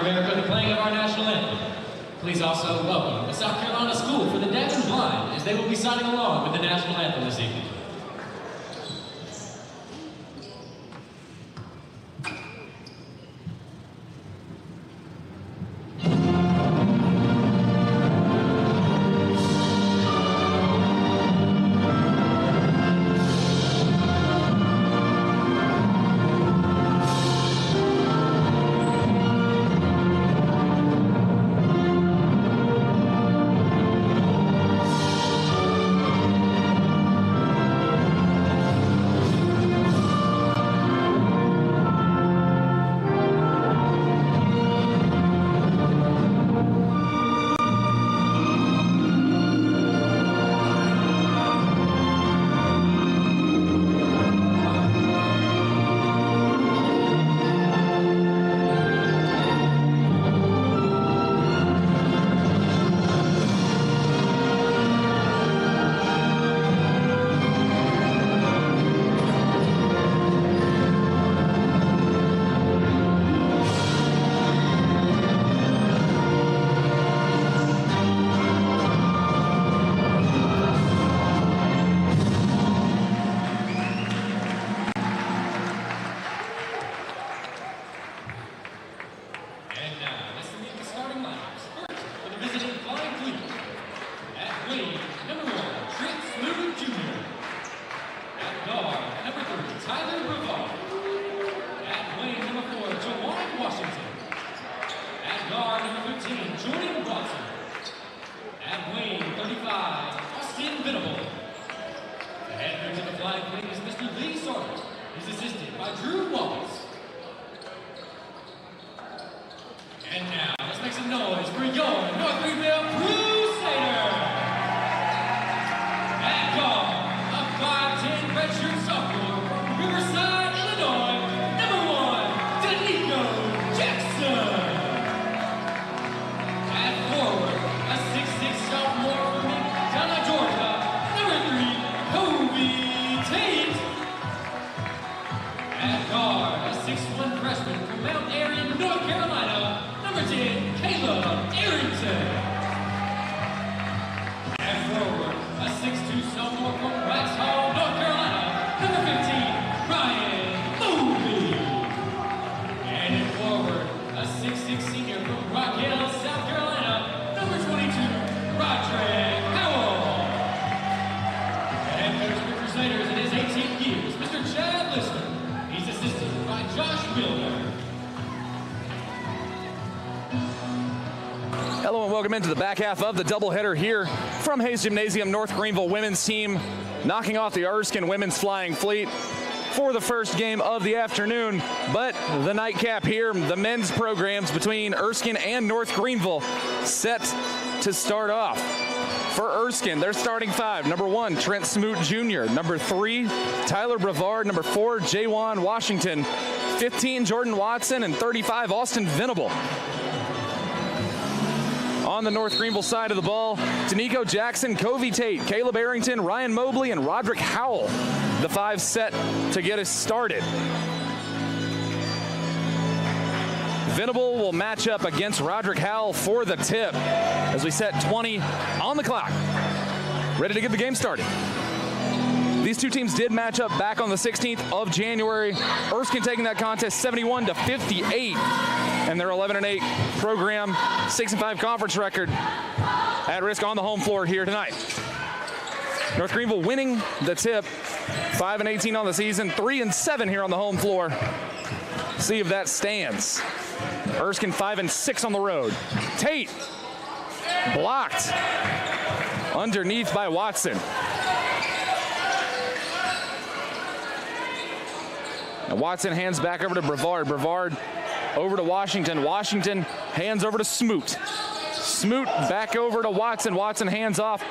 prepare for the playing of our national anthem. Please also welcome the South Carolina School for the Deaf and Blind as they will be signing along with the national anthem this evening. And now, let's make some noise for your North Greenville Crusaders! At guard, a 5'10" redshirt sophomore from Riverside, Illinois, #1, Danico Jackson! At forward, a 6'6" sophomore from McDonough, Georgia, #3, Kobe Tate! At guard, a 6'1" freshman from Mount Airy, North Carolina, #10, Caleb Arrington. At forward, a 6'2" sophomore from Waxhaw, North Carolina, #15, Ryan Mobley. And at forward, a 6'6" senior from Rock Hill, South Carolina, #22, Roderick Howell. And coach of the Crusaders in his 18th years, Mr. Chad Lister. He's assisted by Josh Milner. Hello and welcome into the back half of the doubleheader here from Hayes Gymnasium. North Greenville women's team knocking off the Erskine women's flying fleet for the first game of the afternoon. But the nightcap here, the men's programs between Erskine and North Greenville set to start off. For Erskine, their starting five: #1, Trent Smoot Jr., #3, Tyler Brevard, #4, Jawan Washington, 15, Jordan Watson, and 35, Austin Venable. On the North Greenville side of the ball, Danico Jackson, Kobe Tate, Caleb Arrington, Ryan Mobley, and Roderick Howell, the five set to get us started. Venable will match up against Roderick Howell for the tip as we set 20 on the clock. Ready to get the game started. These two teams did match up back on the 16th of January. Erskine taking that contest 71-58, and their 11-8 program 6-5 conference record at risk on the home floor here tonight. North Greenville winning the tip, 5-18 on the season, 3-7 here on the home floor. See if that stands. Erskine 5-6 on the road. Tate blocked underneath by Watson. And Watson hands back over to Brevard. Brevard over to Washington. Washington hands over to Smoot. Smoot back over to Watson. Watson hands off.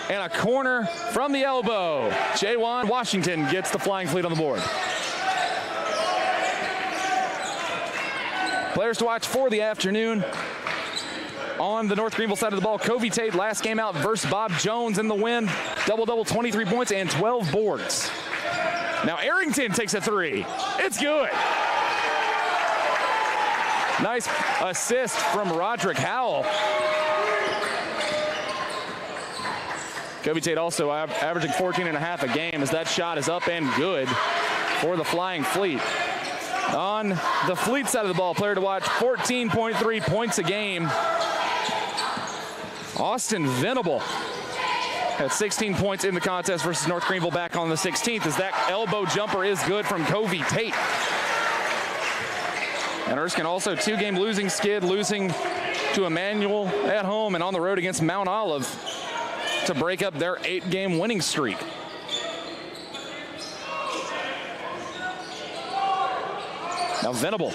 And a corner from the elbow. Jawan Washington gets the flying fleet on the board. Players to watch for the afternoon. On the North Greenville side of the ball, Kobe Tate last game out versus Bob Jones in the win. Double-double, 23 points and 12 boards. Now Arrington takes a three. It's good. Nice assist from Roderick Howell. Kobe Tate also averaging 14.5 a game as that shot is up and good for the Flying Fleet. On the Fleet side of the ball, player to watch, 14.3 points a game. Austin Venable had 16 points in the contest versus North Greenville back on the 16th as that elbow jumper is good from Kobe Tate. And Erskine also 2-game losing skid, losing to Emmanuel at home and on the road against Mount Olive to break up their 8-game winning streak. Now Venable.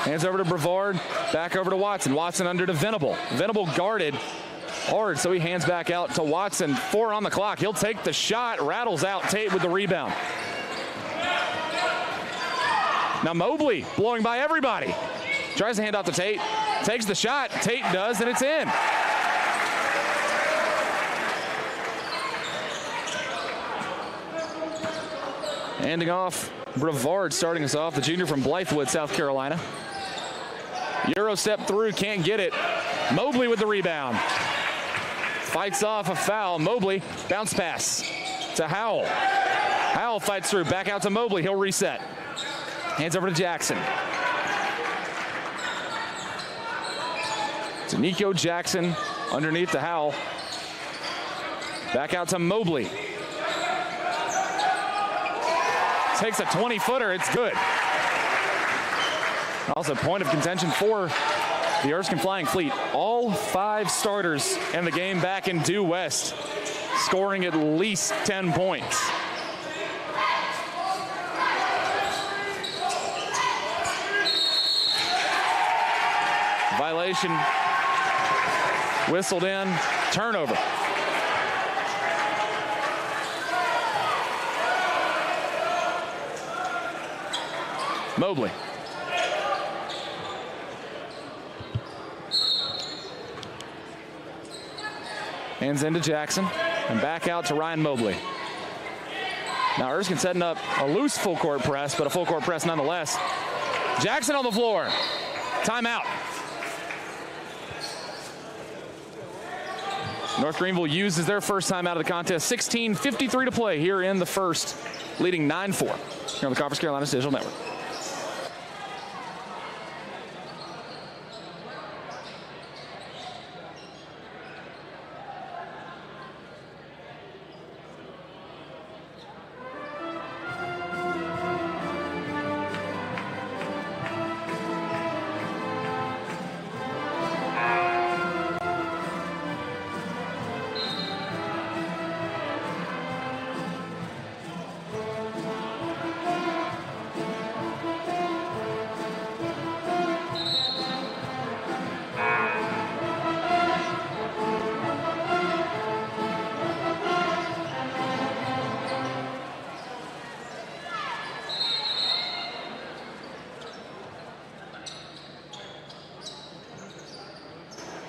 Hands over to Brevard, back over to Watson. Watson under to Venable. Venable guarded hard, so he hands back out to Watson. 4 on the clock. He'll take the shot, rattles out. Tate with the rebound. Now Mobley blowing by everybody. Tries to hand off to Tate. Takes the shot. Tate does, and it's in. Handing off Brevard, starting us off, the junior from Blythewood, South Carolina. Euro step through, can't get it. Mobley with the rebound. Fights off a foul. Mobley, bounce pass to Howell. Howell fights through, back out to Mobley. He'll reset. Hands over to Jackson. To Nico Jackson underneath to Howell. Back out to Mobley. Takes a 20-footer, it's good. Also point of contention for the Erskine Flying Fleet. All 5 starters in the game back in Due West, scoring at least 10 points. Violation, whistled in, turnover. Mobley. Hands into Jackson and back out to Ryan Mobley. Now Erskine setting up a loose full court press, but a full court press nonetheless. Jackson on the floor. Timeout. North Greenville uses their first time out of the contest. 16:53 to play here in the first, leading 9-4 here on the Conference Carolinas Digital Network.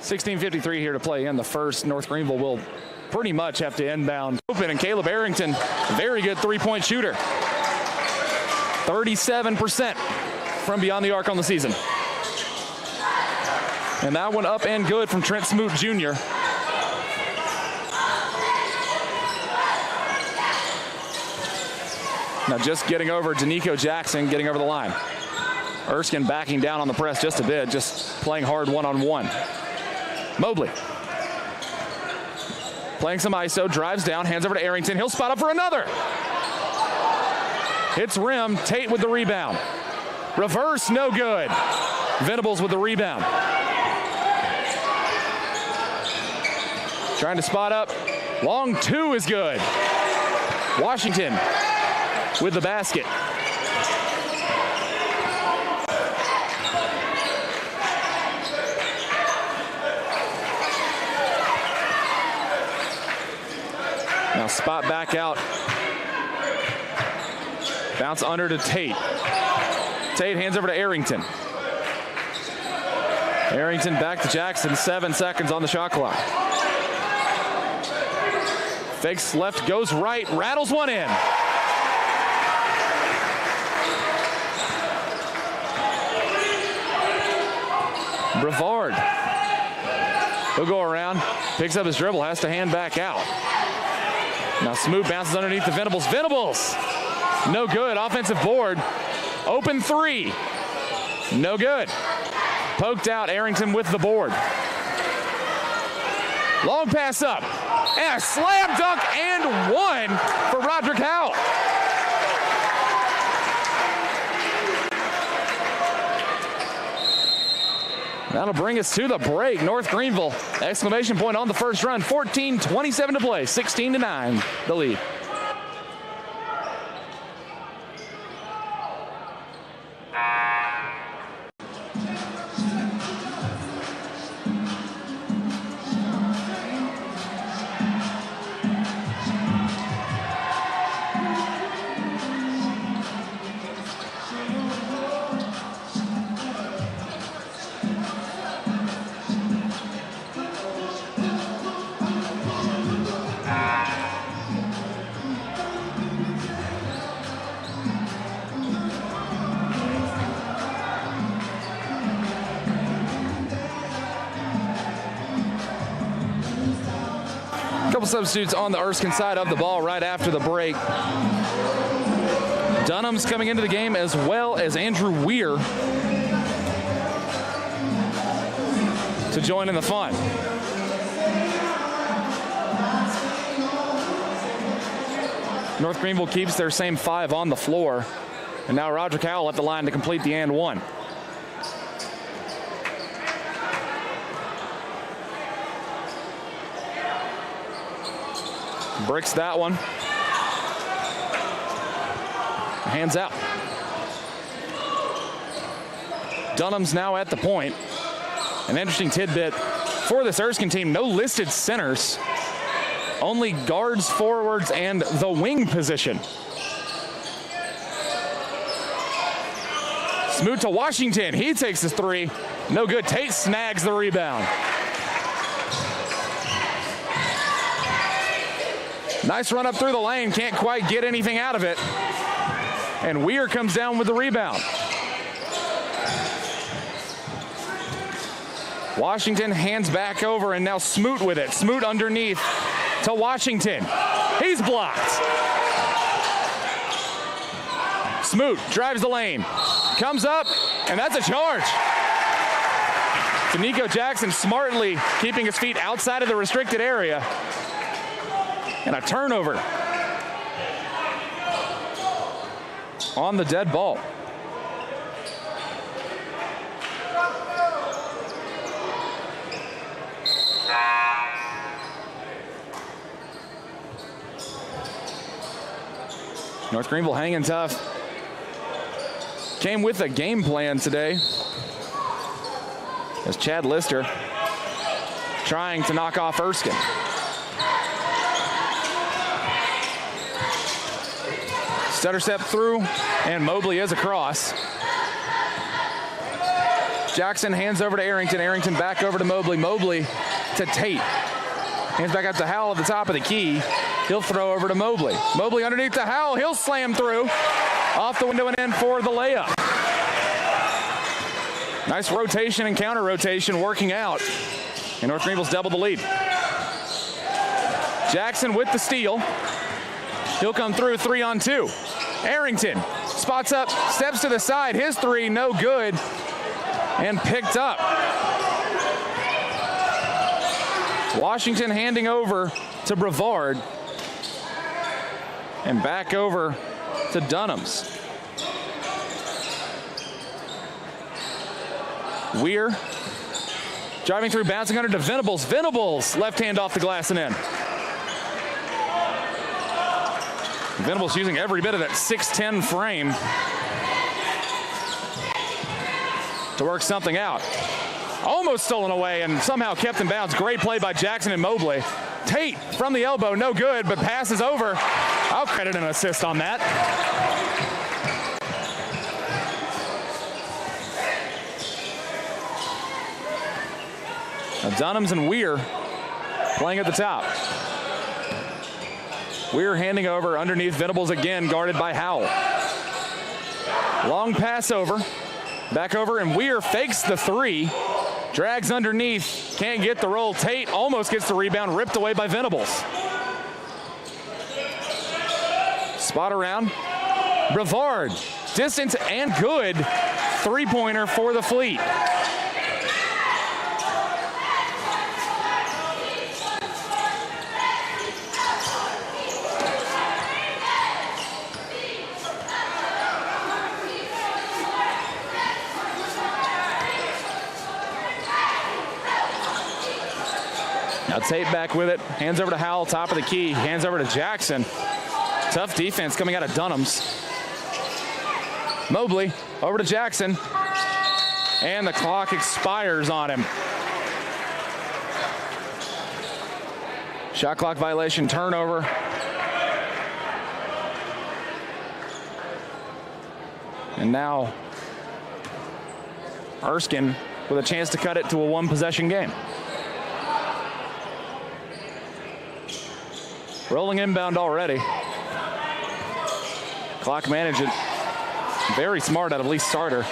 $16:53 here to play in the first. North Greenville will pretty much have to inbound open, and Caleb Arrington, very good three-point shooter. 37% from beyond the arc on the season. And that one up and good from Trent Smoot Jr. Now just getting over Danico Jackson, getting over the line. Erskine backing down on the press just a bit, just playing hard one-on-one. Mobley playing some ISO, drives down, hands over to Arrington. He'll spot up for another. Hits rim, Tate with the rebound. Reverse, no good. Venables with the rebound. Trying to spot up. Long two is good. Washington with the basket. Now spot back out. Bounce under to Tate. Tate hands over to Arrington. Arrington back to Jackson, 7 seconds on the shot clock. Fakes left, goes right, rattles one in. Brevard. He'll go around, picks up his dribble, has to hand back out. Now Smoot bounces underneath the Venables. Venables, no good. Offensive board. Open three. No good. Poked out. Arrington with the board. Long pass up. And a slam dunk and one for Roderick Howell. That'll bring us to the break. North Greenville, exclamation point on the first run. 14:27 to play, 16-9, the lead. Couple substitutes on the Erskine side of the ball right after the break. Dunham's coming into the game as well as Andrew Weir to join in the fun. North Greenville keeps their same 5 on the floor. And now Roderick Howell at the line to complete the and one. Bricks that one. Hands out. Dunham's now at the point. An interesting tidbit for this Erskine team, no listed centers. Only guards, forwards, and the wing position. Smoot to Washington. He takes his three. No good. Tate snags the rebound. Nice run up through the lane. Can't quite get anything out of it. And Weir comes down with the rebound. Washington hands back over, and now Smoot with it. Smoot underneath to Washington. He's blocked. Smoot drives the lane. Comes up, and that's a charge. To Nico Jackson, smartly keeping his feet outside of the restricted area. And a turnover on the dead ball. North Greenville hanging tough. Came with a game plan today as Chad Lister trying to knock off Erskine. Stutter step through, and Mobley is across. Jackson hands over to Arrington. Arrington back over to Mobley. Mobley to Tate. Hands back out to Howell at the top of the key. He'll throw over to Mobley. Mobley underneath to Howell. He'll slam through. Off the window and in for the layup. Nice rotation and counter rotation working out. And North Greenville's doubled the lead. Jackson with the steal. He'll come through 3-on-2. Arrington spots up, steps to the side. His three, no good, and picked up. Washington handing over to Brevard. And back over to Dunham's. Weir driving through, bouncing under to Venables. Venables, left hand off the glass and in. Venables using every bit of that 6'10" frame to work something out. Almost stolen away and somehow kept in bounds. Great play by Jackson and Mobley. Tate from the elbow, no good, but passes over. I'll credit an assist on that. Now Dunham's and Weir playing at the top. Weir handing over underneath Venables again, guarded by Howell. Long pass over. Back over, and Weir fakes the three. Drags underneath, can't get the roll. Tate almost gets the rebound, ripped away by Venables. Spot around. Brevard, distance and good. Three-pointer for the Fleet. Now Tate back with it, hands over to Howell, top of the key, hands over to Jackson. Tough defense coming out of Dunham's. Mobley over to Jackson, and the clock expires on him. Shot clock violation, turnover. And now Erskine with a chance to cut it to a one-possession game. Rolling inbound already. Clock management. Very smart out of Lee Starter,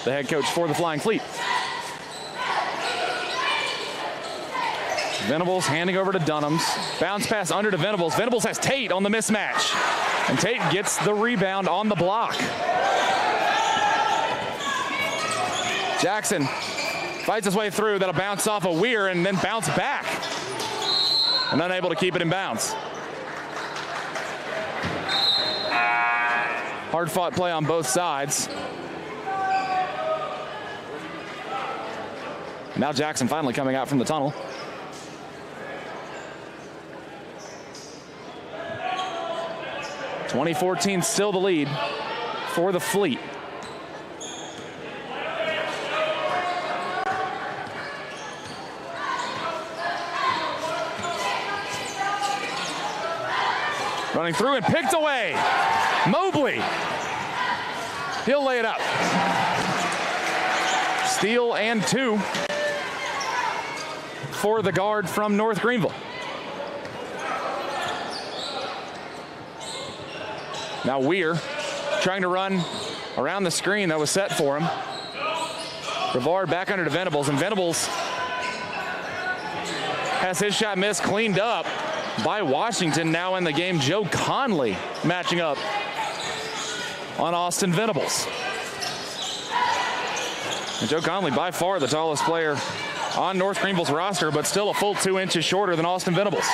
the head coach for the Flying Fleet. Venables handing over to Dunham's. Bounce pass under to Venables. Venables has Tate on the mismatch. And Tate gets the rebound on the block. Jackson fights his way through. That'll bounce off a Weir and then bounce back. And unable to keep it in bounds. Hard-fought play on both sides. Now Jackson finally coming out from the tunnel. (2014) still the lead for the Fleet. Running through and picked away. Mobley. He'll lay it up. Steal and two for the guard from North Greenville. Now Weir trying to run around the screen that was set for him. Brevard back under to Venables, and Venables has his shot missed cleaned up by Washington. Now in the game, Joe Conley matching up on Austin Venables. And Joe Conley, by far the tallest player on North Greenville's roster, but still a full 2 inches shorter than Austin Venables.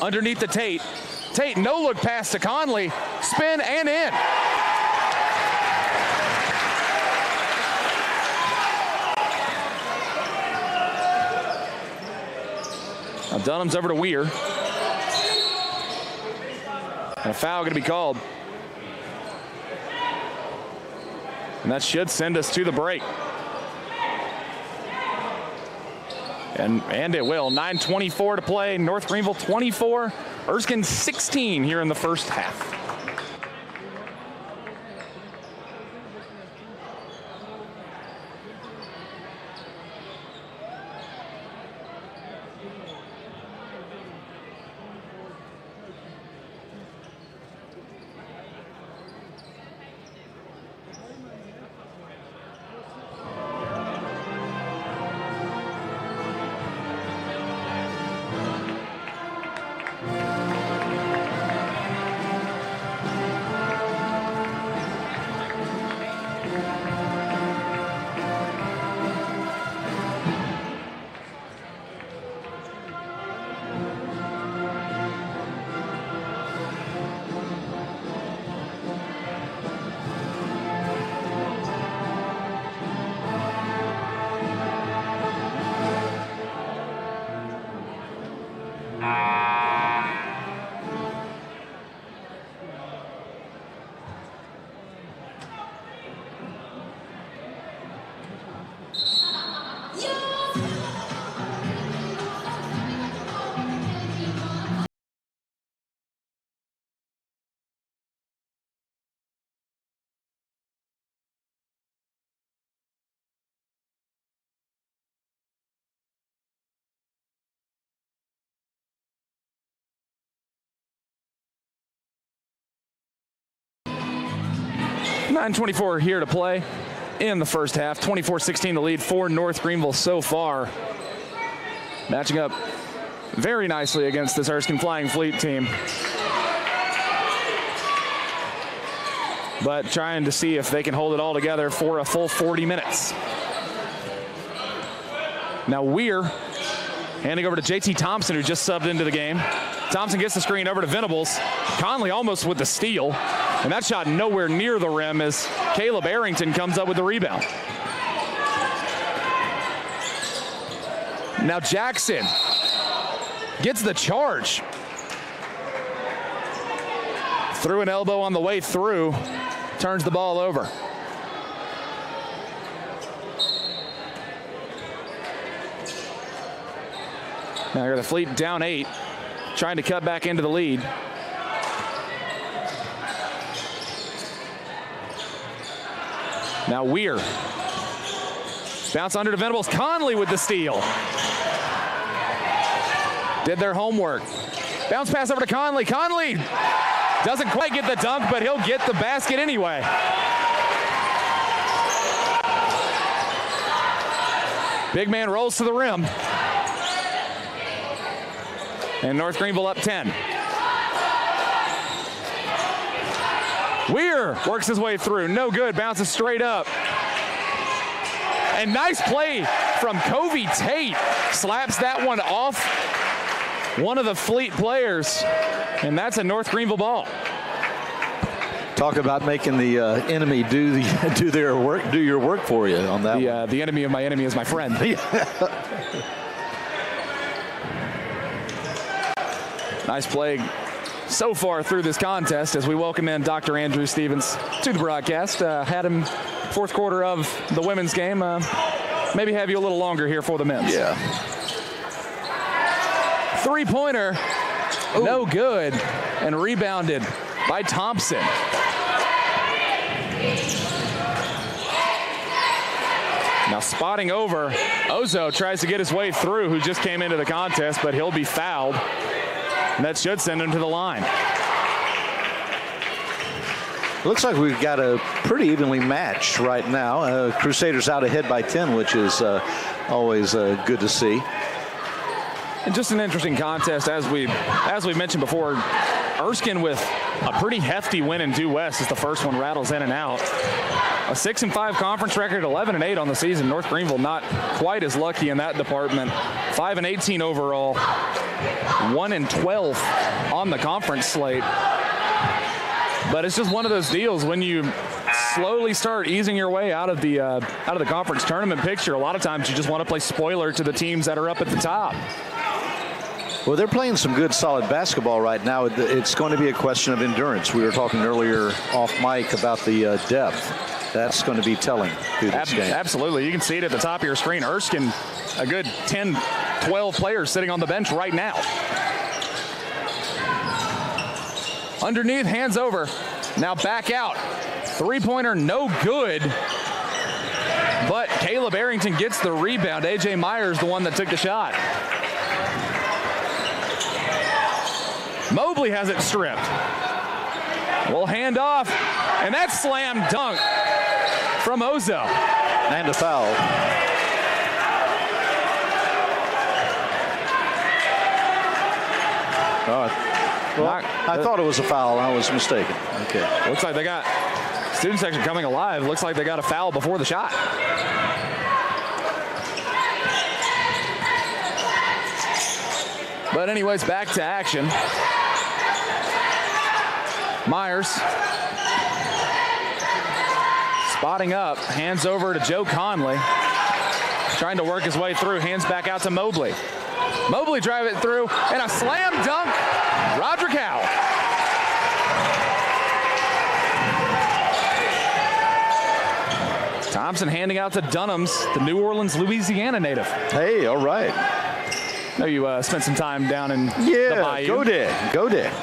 Underneath the Tate. Tate, no look pass to Conley. Spin and in. Now Dunham's over to Weir. And a foul going to be called. And that should send us to the break. And it will. 9:24 to play. North Greenville 24, Erskine 16 here in the first half. 9:24 here to play in the first half. 24-16 the lead for North Greenville so far. Matching up very nicely against this Erskine Flying Fleet team. But trying to see if they can hold it all together for a full 40 minutes. Now Weir handing over to JT Thompson, who just subbed into the game. Thompson gets the screen over to Venables. Conley almost with the steal. And that shot nowhere near the rim as Caleb Arrington comes up with the rebound. Now Jackson gets the charge. Threw an elbow on the way through. Turns the ball over. Now the Fleet down 8, trying to cut back into the lead. Now Weir. Bounce under to Venables. Conley with the steal. Did their homework. Bounce pass over to Conley. Conley doesn't quite get the dunk, but he'll get the basket anyway. Big man rolls to the rim. And North Greenville up 10. Weir works his way through. No good. Bounces straight up. And nice play from Covey Tate. Slaps that one off one of the Fleet players. And that's a North Greenville ball. Talk about making the enemy do your work for you on that one. The enemy of my enemy is my friend. Nice play so far through this contest as we welcome in Dr. Andrew Stevens to the broadcast. Had him fourth quarter of the women's game. Maybe have you a little longer here for the men's. Yeah. Three-pointer, no good, and rebounded by Thompson. Now spotting over, Ozo tries to get his way through, who just came into the contest, but he'll be fouled. And that should send him to the line. Looks like we've got a pretty evenly matched right now. Crusaders out ahead by 10, which is always good to see. And just an interesting contest, as we mentioned before. Erskine with a pretty hefty win in Due West as the first one rattles in and out. A 6-5 conference record, 11-8 on the season. North Greenville not quite as lucky in that department. 5-18 overall, 1-12 on the conference slate. But it's just one of those deals when you slowly start easing your way out of the conference tournament picture. A lot of times you just want to play spoiler to the teams that are up at the top. Well, they're playing some good, solid basketball right now. It's going to be a question of endurance. We were talking earlier off mic about the depth. That's going to be telling through this game. Absolutely. You can see it at the top of your screen. Erskine, a good 10, 12 players sitting on the bench right now. Underneath, hands over. Now back out. Three-pointer, no good. But Caleb Arrington gets the rebound. A.J. Myers, the one that took the shot. Mobley has it stripped. We'll hand off, and that's slam dunk from Ozo. And a foul. I thought it was a foul. I was mistaken. Okay. Looks like they got student section coming alive. Looks like they got a foul before the shot. But anyways, back to action. Myers spotting up, hands over to Joe Conley, trying to work his way through, hands back out to Mobley. Mobley drive it through, and a slam dunk, Roderick Howell. Thompson handing out to Dunhams, the New Orleans, Louisiana native. Hey, all right. I know you spent some time down in the Bayou. Go there.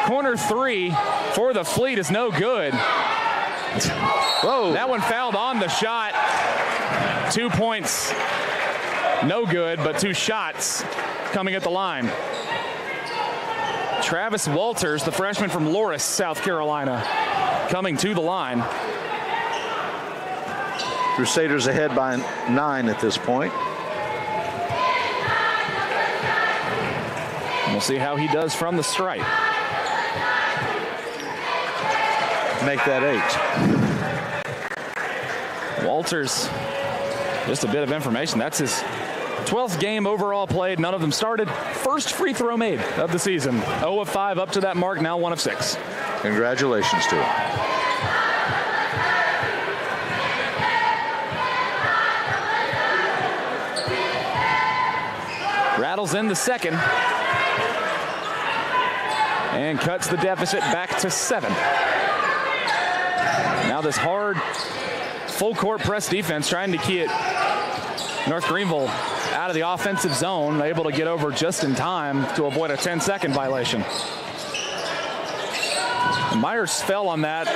Corner three for the Fleet is no good. Whoa. That one fouled on the shot. 2 points, no good, but two shots coming at the line. Travis Walters, the freshman from Loris, South Carolina. coming to the line. Crusaders ahead by 9 at this point. And we'll see how he does from the stripe. Make that 8. Walters, just a bit of information. That's his 12th game overall played. None of them started. First free throw made of the season. 0 of 5 up to that mark, now 1 of 6. Congratulations to him. Rattles in the second. And cuts the deficit back to 7. Now this hard full court press defense trying to keep North Greenville out of the offensive zone, able to get over just in time to avoid a 10-second violation. And Myers fell on that.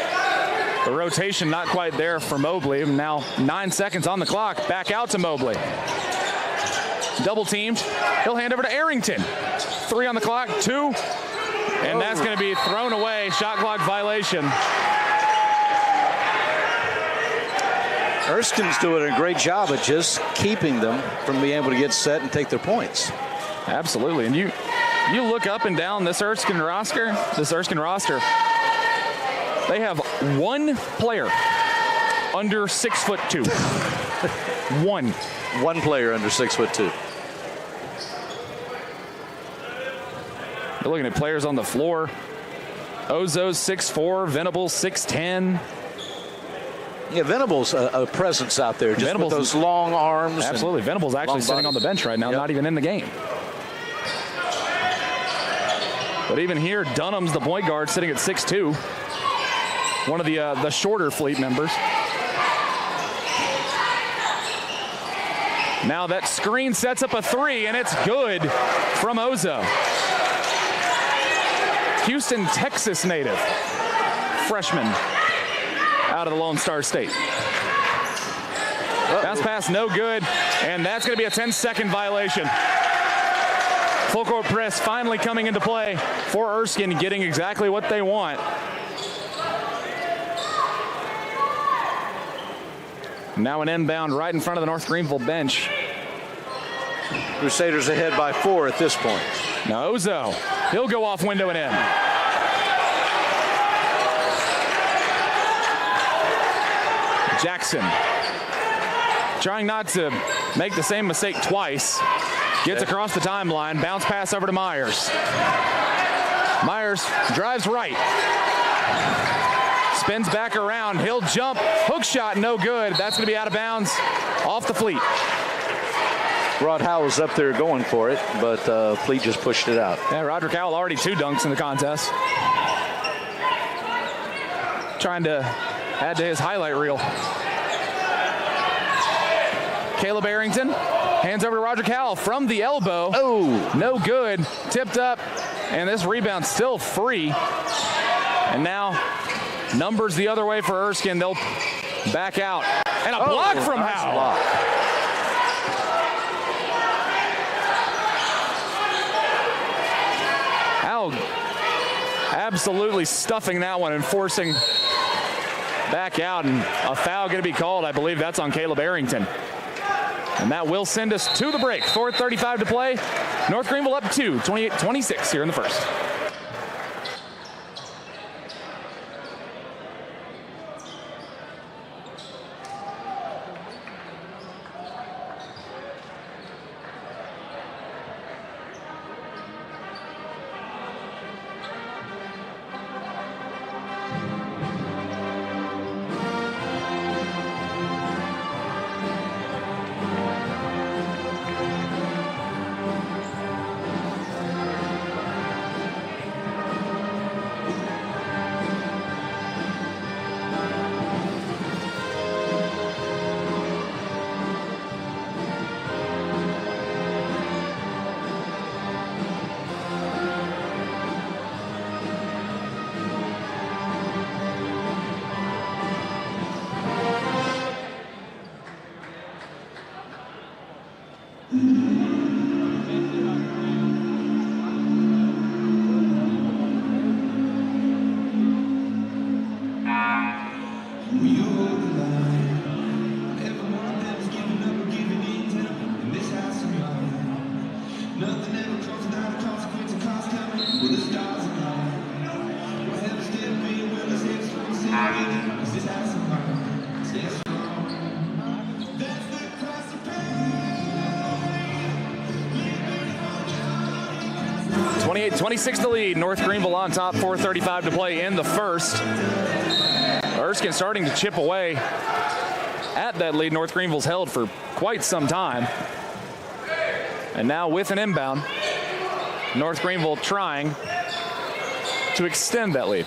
The rotation not quite there for Mobley. Now 9 seconds on the clock. Back out to Mobley. Double teamed. He'll hand over to Arrington. 3 on the clock, 2. And that's going to be thrown away. Shot clock violation. Erskine's doing a great job of just keeping them from being able to get set and take their points. Absolutely. And you look up and down this Erskine roster, they have 1 player under 6'2". 1. 1 player under 6'2". You're looking at players on the floor. Ozo's 6'4", Venables 6'10". Yeah, Venables a presence out there, just Venables, with those long arms. Absolutely. Venables actually sitting on the bench right now, not even in the game. But even here, Dunham's the point guard, sitting at 6'2", one of the shorter Fleet members. Now that screen sets up a 3, and it's good from Ozo. Houston, Texas native, freshman out of the Lone Star State. Bounce pass, no good, and that's going to be a 10-second violation. Full court press finally coming into play for Erskine, getting exactly what they want. Now an inbound right in front of the North Greenville bench. Crusaders ahead by 4 at this point. Now Ozo, he'll go off window and in. Jackson, trying not to make the same mistake twice, gets across the timeline, bounce pass over to Myers. Myers drives right, spins back around, he'll jump, hook shot, no good. That's going to be out of bounds, off the Fleet. Rod Howell's up there going for it, but Fleet just pushed it out. Yeah, Roderick Howell already 2 dunks in the contest. Trying to add to his highlight reel. Caleb Arrington hands over to Roderick Howell from the elbow. Oh, no good. Tipped up, and this rebound still free. And now numbers the other way for Erskine. They'll back out. And a block from nice Howell. Block. Howell absolutely stuffing that one and forcing back out, and a foul going to be called. I believe that's on Caleb Arrington. And that will send us to the break. 4:35 to play. North Greenville up 2, 28-26 here in the first. ...26 the lead. North Greenville on top, 4:35 to play in the first. Erskine starting to chip away at that lead. North Greenville's held for quite some time. And now with an inbound, North Greenville trying to extend that lead.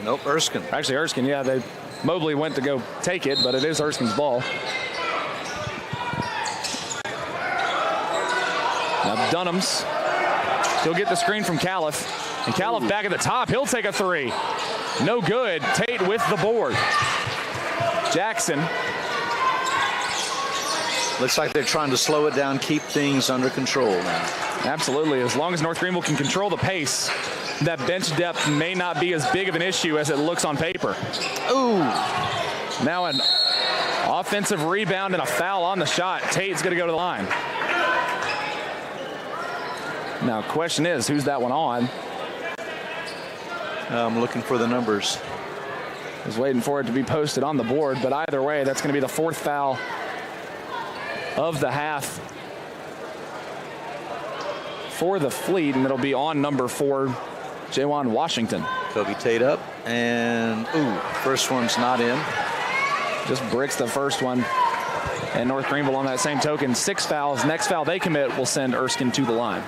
Nope, Erskine. Actually, Erskine, yeah, Mobley went to go take it, but it is Erskine's ball. Now Dunham's. He'll get the screen from Califf. And Califf back at the top. He'll take a three. No good. Tate with the board. Jackson. Looks like they're trying to slow it down, keep things under control now. Absolutely. As long as North Greenville can control the pace, that bench depth may not be as big of an issue as it looks on paper. Ooh. Now an offensive rebound and a foul on the shot. Tate's going to go to the line. Now, question is, who's that one on? I'm looking for the numbers. I was waiting for it to be posted on the board, but either way, that's going to be the fourth foul of the half for the Fleet, and it'll be on number 4, Jawan Washington. Kobe Tate up, and first one's not in. Just bricks the first one. And North Greenville on that same token, 6 fouls. Next foul they commit will send Erskine to the line.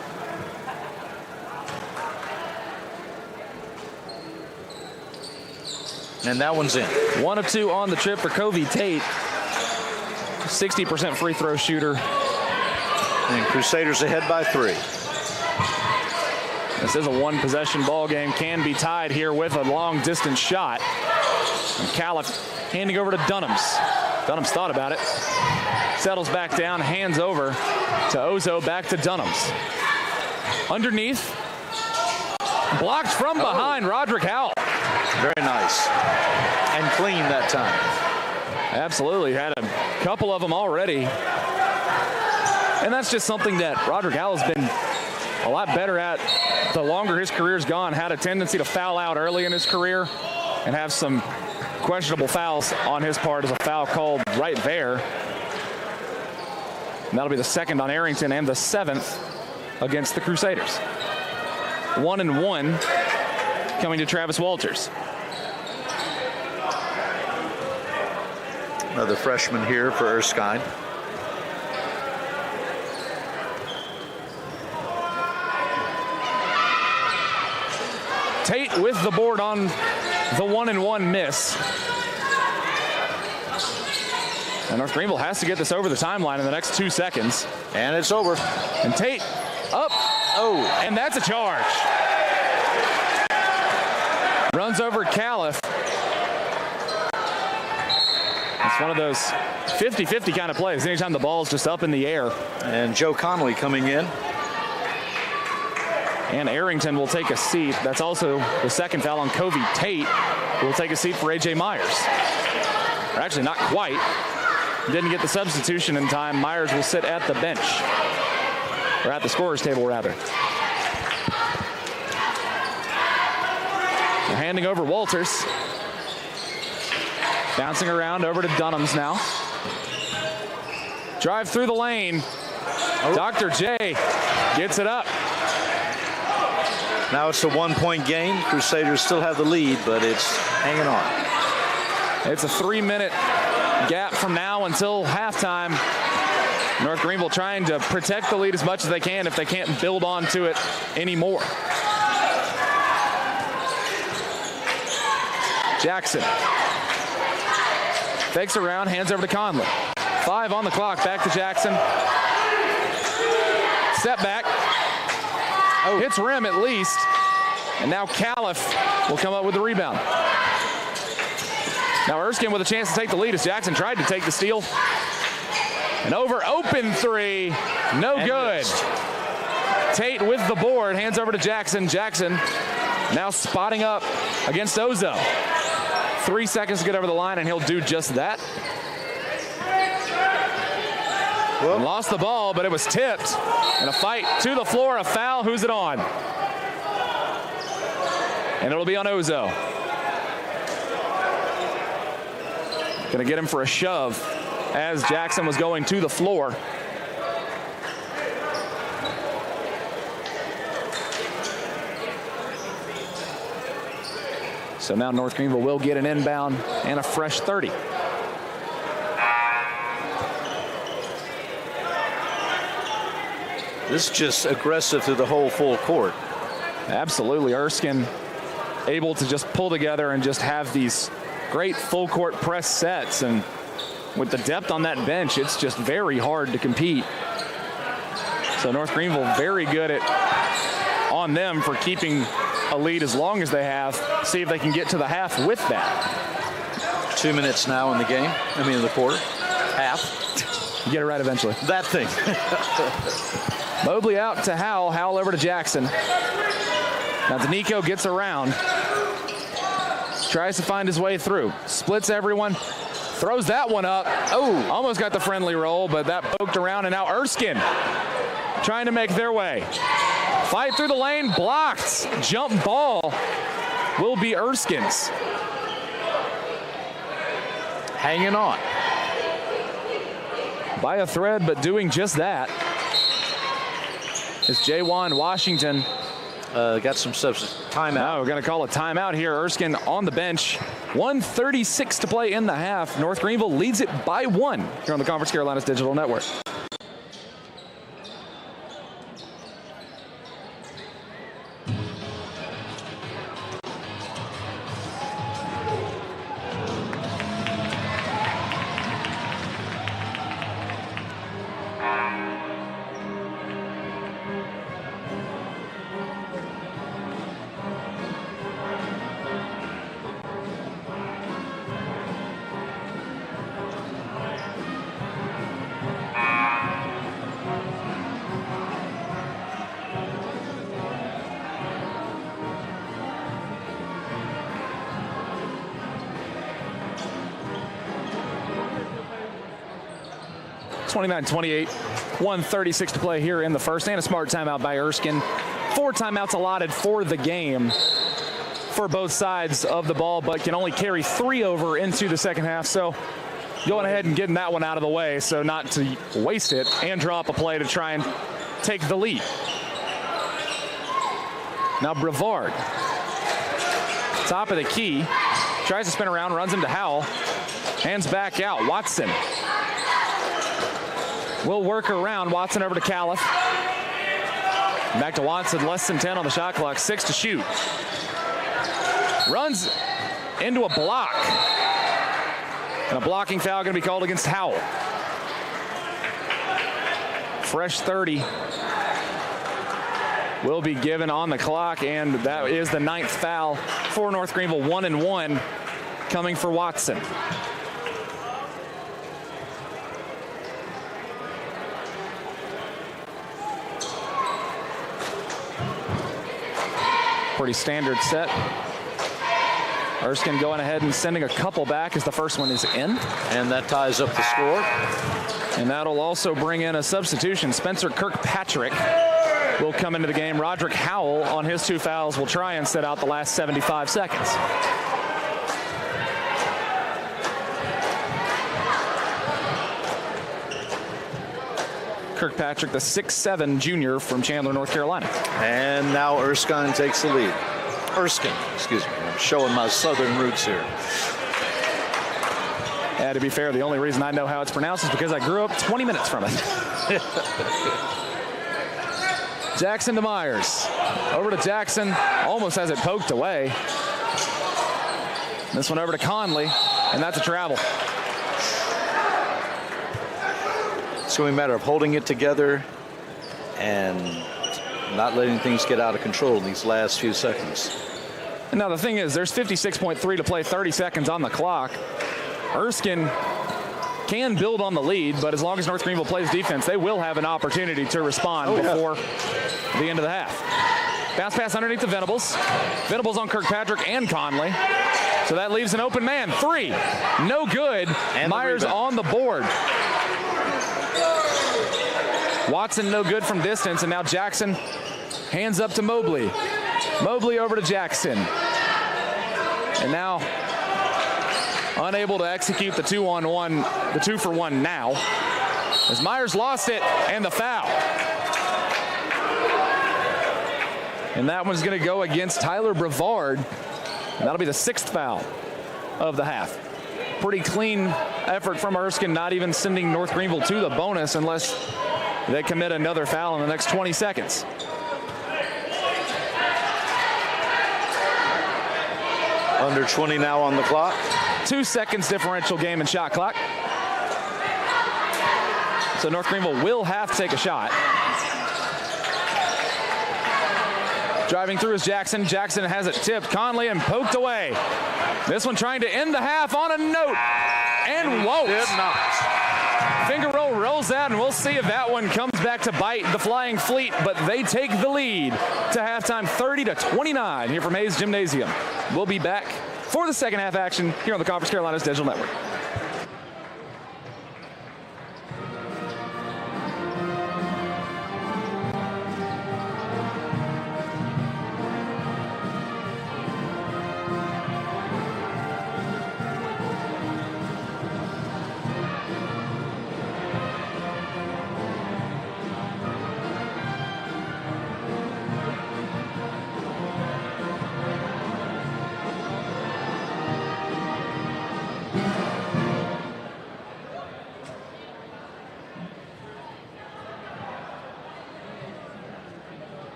And that one's in. 1 of 2 on the trip for Covey Tate. 60% free throw shooter. And Crusaders ahead by 3. This is a 1-possession ball game. Can be tied here with a long distance shot. And Califf handing over to Dunham's. Dunham's thought about it. Settles back down, hands over to Ozo, back to Dunham's. Underneath. Blocked from behind, Roderick Howell. Very nice. And clean that time. Absolutely. Had a couple of them already. And that's just something that Roderick Howell has been a lot better at the longer his career's gone. Had a tendency to foul out early in his career and have some questionable fouls on his part. As a foul called right there. And that'll be the second on Arrington and the 7th against the Crusaders. 1 and 1 coming to Travis Walters. Another freshman here for Erskine. Tate with the board on the 1 and 1 miss. And North Greenville has to get this over the timeline in the next 2 seconds. And it's over. And Tate up. Oh, and that's a charge. Runs over Califf. It's one of those 50-50 kind of plays. Anytime the ball's just up in the air. And Joe Connolly coming in. And Arrington will take a seat. That's also the second foul on Covey Tate, who will take a seat for A.J. Myers. Or actually, not quite. Didn't get the substitution in time. Myers will sit at the bench. Or at the scorer's table, rather. They're handing over Walters. Bouncing around over to Dunham's now. Drive through the lane. Dr. J gets it up. Now it's a 1-point game. Crusaders still have the lead, but it's hanging on. It's a 3-minute gap from now until halftime. North Greenville trying to protect the lead as much as they can if they can't build onto it anymore. Jackson fakes around, hands over to Conley. 5 on the clock, back to Jackson. Step back. Hits rim at least. And now Califf will come up with the rebound. Now Erskine with a chance to take the lead as Jackson tried to take the steal. An over open 3, no good. Tate with the board, hands over to Jackson. Jackson now spotting up against Ozo. 3 seconds to get over the line, and he'll do just that. And lost the ball, but it was tipped. And a fight to the floor, a foul. Who's it on? And it'll be on Ozo. Gonna get him for a shove as Jackson was going to the floor. So now North Greenville will get an inbound and a fresh 30. This is just aggressive through the whole full court. Absolutely. Erskine able to just pull together and just have these great full court press sets. And with the depth on that bench, it's just very hard to compete. So North Greenville very good on them for keeping a lead as long as they have. See if they can get to the half with that. 2 minutes now in the game. In the quarter. Half. You get it right eventually. That thing. Mobley out to Howell. Howell over to Jackson. Now Danico gets around. Tries to find his way through. Splits everyone. Throws that one up. Oh, almost got the friendly roll, but that poked around, and now Erskine trying to make their way. Fight through the lane, blocked. Jump ball will be Erskine's. Hanging on. By a thread, but doing just that. It's Jaywan Washington. Got some timeout. Now we're going to call a timeout here. Erskine on the bench. 1:36 to play in the half. North Greenville leads it by 1 here on the Conference Carolinas Digital Network. (29-28), 1:36 to play here in the first, and a smart timeout by Erskine. 4 timeouts allotted for the game for both sides of the ball, but can only carry 3 over into the second half. So going ahead and getting that one out of the way so not to waste it and draw up a play to try and take the lead. Now Brevard, top of the key, tries to spin around, runs him to Howell, hands back out. Watson will work around. Watson over to Califf. Back to Watson, less than 10 on the shot clock, 6 to shoot. Runs into a block. And a blocking foul going to be called against Howell. Fresh 30 will be given on the clock, and that is the 9th foul for North Greenville. 1-1 coming for Watson. Pretty standard set. Erskine going ahead and sending a couple back as the first one is in. And that ties up the score. And that'll also bring in a substitution. Spencer Kirkpatrick will come into the game. Roderick Howell on his 2 fouls will try and sit out the last 75 seconds. Kirkpatrick, the 6'7" junior from Chandler, North Carolina. And now Erskine takes the lead. Erskine, excuse me. I'm showing my southern roots here. Yeah, to be fair, the only reason I know how it's pronounced is because I grew up 20 minutes from it. Jackson to Myers. Over to Jackson. Almost has it poked away. This one over to Conley, and that's a travel. It's going to be a matter of holding it together and not letting things get out of control in these last few seconds. And now the thing is, there's 56.3 to play, 30 seconds on the clock. Erskine can build on the lead, but as long as North Greenville plays defense, they will have an opportunity to respond before the end of the half. Bounce pass underneath to Venables. Venables on Kirkpatrick and Conley. So that leaves an open man. 3, no good. And Myers on the board. Watson no good from distance, and now Jackson hands up to Mobley. Mobley over to Jackson. And now unable to execute the 2-on-1, the 2-for-1 now, as Myers lost it and the foul. And that one's going to go against Tyler Brevard, and that'll be the 6th foul of the half. Pretty clean effort from Erskine, not even sending North Greenville to the bonus unless they commit another foul in the next 20 seconds. Under 20 now on the clock. 2 seconds differential game and shot clock. So North Greenville will have to take a shot. Driving through is Jackson. Jackson has it tipped. Conley and poked away. This one trying to end the half on a note. And won't. Did not. Finger roll rolls out, and we'll see if that one comes back to bite the Flying Fleet, but they take the lead to halftime 30-29 here from Hayes Gymnasium. We'll be back for the second half action here on the Conference Carolinas Digital Network.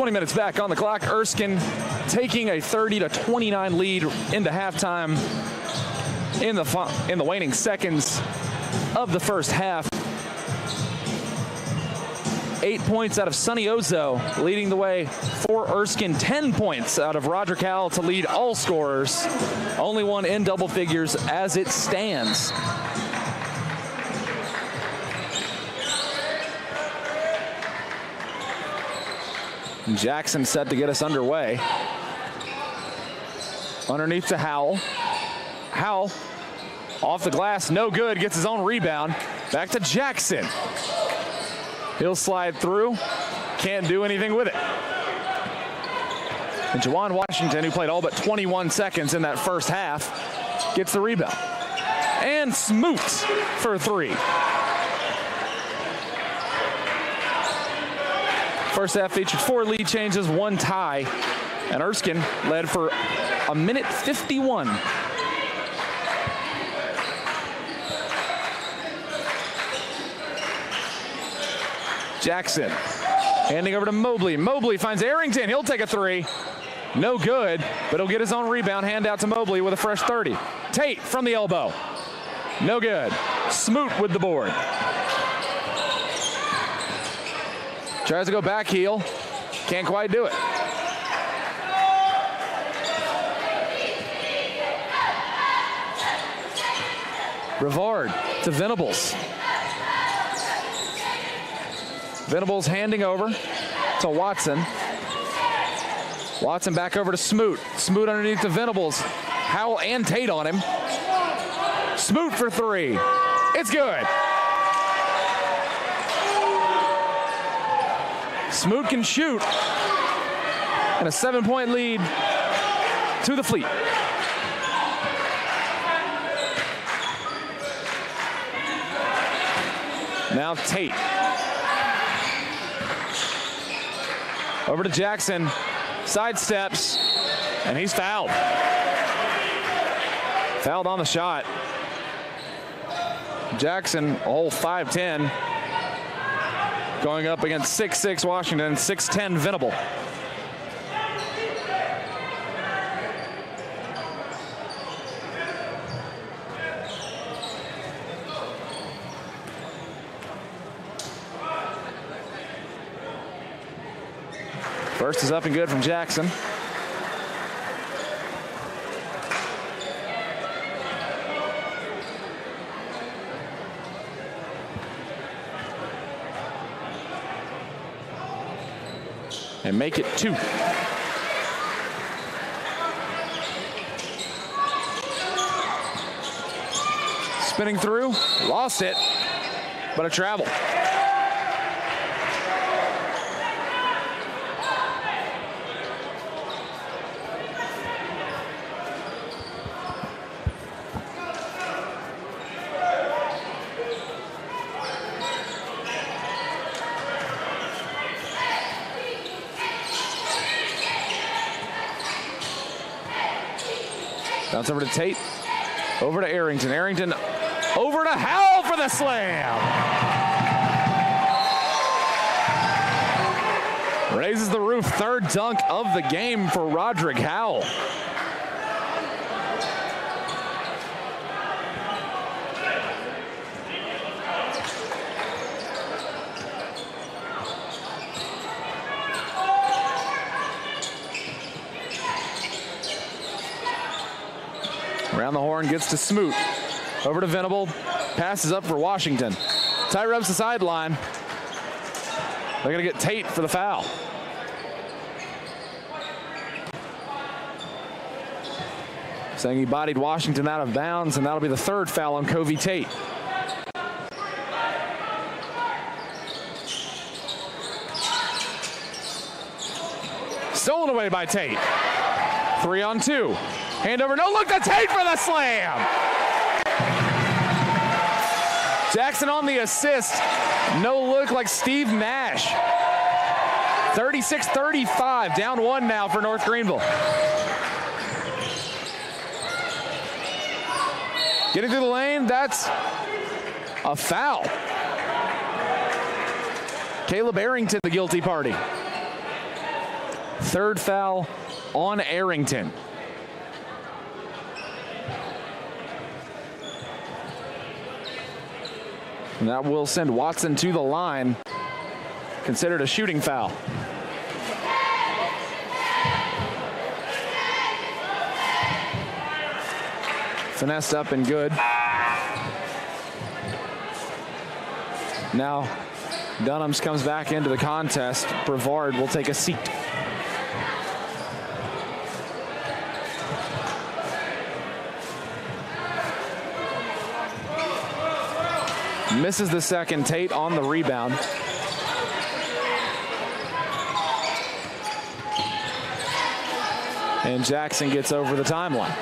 20 minutes back on the clock. Erskine taking a 30-29 lead into halftime in the waning seconds of the first half. 8 points out of Sonny Ozo leading the way for Erskine. 10 points out of Roderick Howell to lead all scorers. Only one in double figures as it stands. Jackson set to get us underway. Underneath to Howell. Howell off the glass, no good, gets his own rebound. Back to Jackson. He'll slide through, can't do anything with it. And Jawan Washington, who played all but 21 seconds in that first half, gets the rebound. And Smoots for three. First half featured 4 lead changes, 1 tie, and Erskine led for a minute 51. Jackson handing over to Mobley. Mobley finds Arrington. He'll take a 3. No good, but he'll get his own rebound. Hand out to Mobley with a fresh 30. Tate from the elbow. No good. Smoot with the board. Tries to go back heel. Can't quite do it. Brevard to Venables. Venables handing over to Watson. Watson back over to Smoot. Smoot underneath to Venables. Howell and Tate on him. Smoot for 3. It's good. Smoot can shoot. And a 7-point lead to the Fleet. Now Tate. Over to Jackson. Sidesteps. And he's fouled. Fouled on the shot. Jackson, a whole 5'10", going up against 6'6" Washington, 6'10" Venable. First is up and good from Jackson. And make it 2. Spinning through, lost it, but a travel. Bounce over to Tate, over to Arrington. Arrington over to Howell for the slam. Raises the roof, 3rd dunk of the game for Roderick Howell. Around the horn, gets to Smoot. Over to Venable. Passes up for Washington. Ty rubs the sideline. They're going to get Tate for the foul. Saying he bodied Washington out of bounds, and that'll be the 3rd foul on Covey Tate. Stolen away by Tate. 3-on-2. Hand over, no look to Tate for the slam. Jackson on the assist. No look like Steve Nash. 36-35, down 1 now for North Greenville. Getting through the lane, that's a foul. Caleb Arrington, the guilty party. 3rd foul on Arrington. And that will send Watson to the line. Considered a shooting foul. Finessed up and good. Now Dunhams comes back into the contest. Brevard will take a seat. Misses the second. Tate on the rebound. And Jackson gets over the timeline.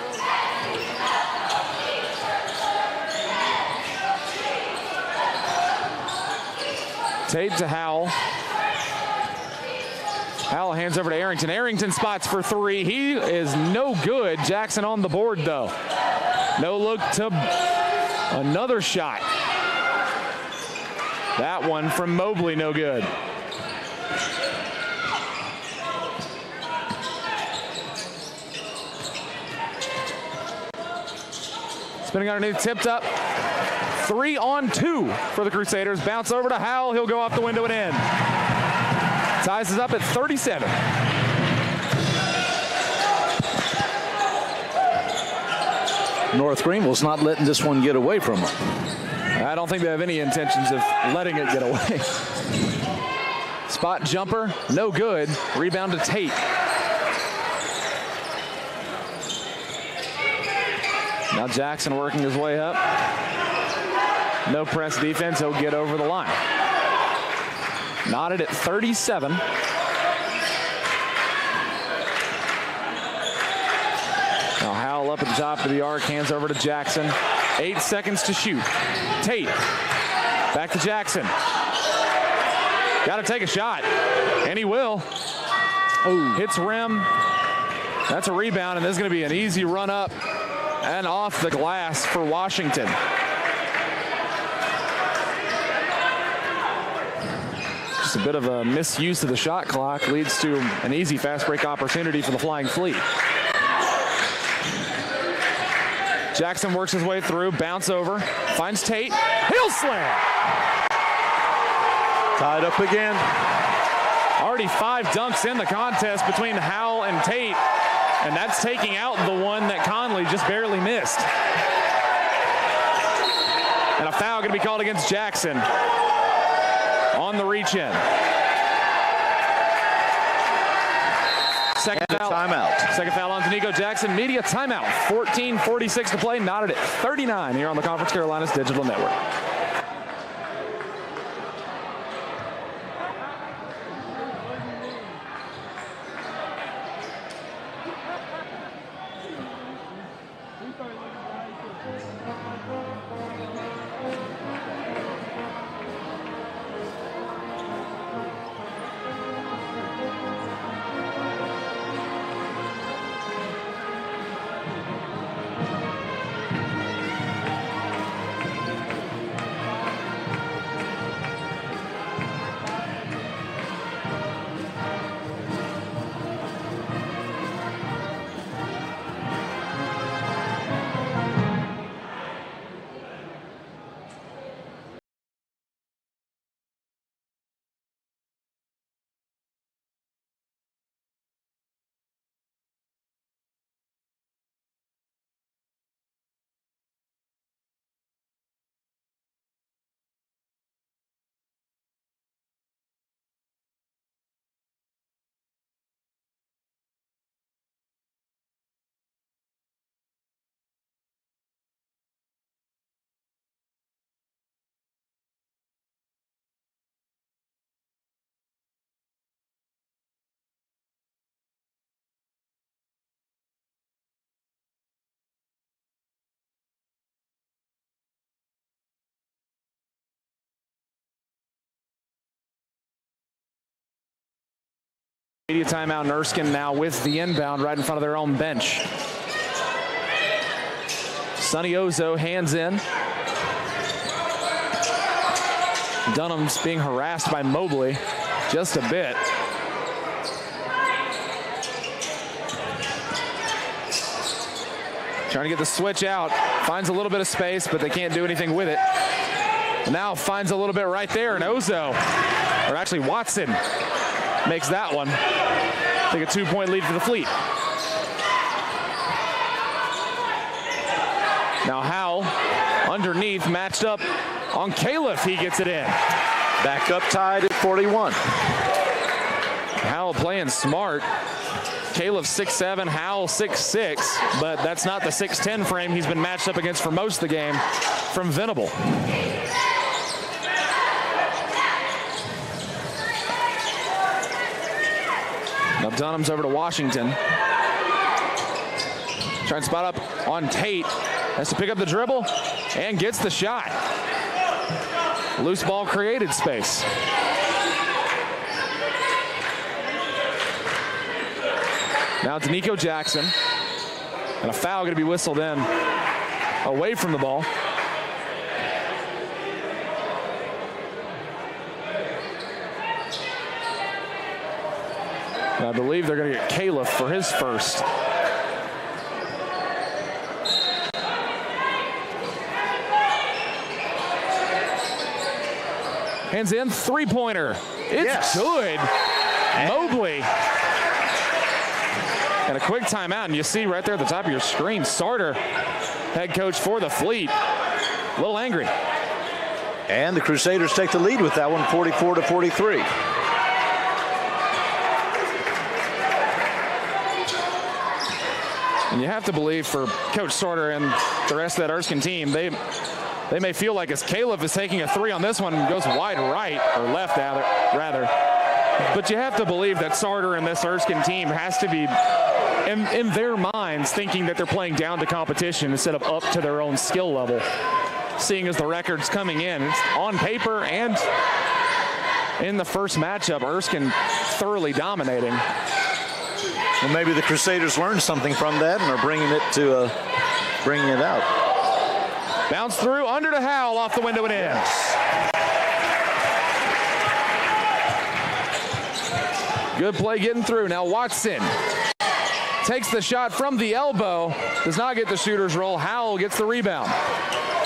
Tate to Howell. Howell hands over to Arrington. Arrington spots for three. He is no good. Jackson on the board, though. No look to another shot. That one from Mobley, no good. Spinning underneath, tipped up. 3-on-2 for the Crusaders. Bounce over to Howell. He'll go off the window and in. Ties us up at 37. North Greenville's not letting this one get away from them. I don't think they have any intentions of letting it get away. Spot jumper, no good. Rebound to Tate. Now Jackson working his way up. No press defense, he'll get over the line. Knotted at 37. Now Howell up at the top of the arc, hands over to Jackson. 8 seconds to shoot. Tate, back to Jackson. Got to take a shot, and he will. Oh, hits rim. That's a rebound, and this is going to be an easy run up and off the glass for Washington. Just a bit of a misuse of the shot clock leads to an easy fast break opportunity for the Flying Fleet. Jackson works his way through, bounce over, finds Tate, heel slam. Tied up again. Already 5 dunks in the contest between Howell and Tate, and that's taking out the one that Conley just barely missed. And a foul going to be called against Jackson on the reach-in. Second foul. Timeout. Second foul on Nico Jackson. Media timeout. 14:46 to play. Knotted at 39 here on the Conference Carolinas Digital Network. Media timeout in Erskine now with the inbound right in front of their own bench. Sonny Ozo hands in. Dunham's being harassed by Mobley just a bit. Trying to get the switch out. Finds a little bit of space, but they can't do anything with it. Now finds a little bit right there, and Ozo, or actually Watson, makes that one. Take a 2-point lead for the Fleet. Now Howell underneath, matched up on Califf. He gets it in. Back up tied at 41. Howell playing smart. Califf 6'7", Howell 6'6", but that's not the 6'10" frame he's been matched up against for most of the game from Venable. Now Dunham's over to Washington. Trying to spot up on Tate. Has to pick up the dribble and gets the shot. Loose ball created space. Now it's Nico Jackson. And a foul going to be whistled in away from the ball. And I believe they're going to get Caliph for his first. Hands in, three-pointer. It's good. Mobley. And a quick timeout, and you see right there at the top of your screen, Sarter, head coach for the Fleet, a little angry. And the Crusaders take the lead with that one, 44-43. And you have to believe for Coach Sarter and the rest of that Erskine team, they may feel like as Caliph is taking a three on this one and goes wide right, or left rather. But you have to believe that Sarter and this Erskine team has to be, in their minds, thinking that they're playing down to competition instead of up to their own skill level. Seeing as the record's coming in, it's on paper and in the first matchup, Erskine thoroughly dominating. Well, maybe the Crusaders learned something from that and are bringing it out. Bounce through, under to Howell, off the window and in. Good play getting through. Now Watson takes the shot from the elbow, does not get the shooter's roll. Howell gets the rebound.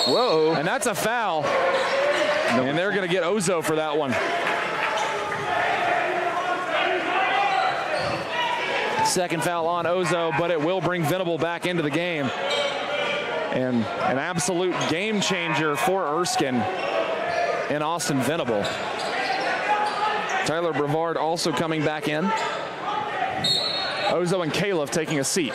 Whoa. And that's a foul. And they're going to get Ozo for that one. Second foul on Ozo, but it will bring Venable back into the game. And an absolute game changer for Erskine in Austin Venable. Tyler Brevard also coming back in. Ozo and Caliph taking a seat.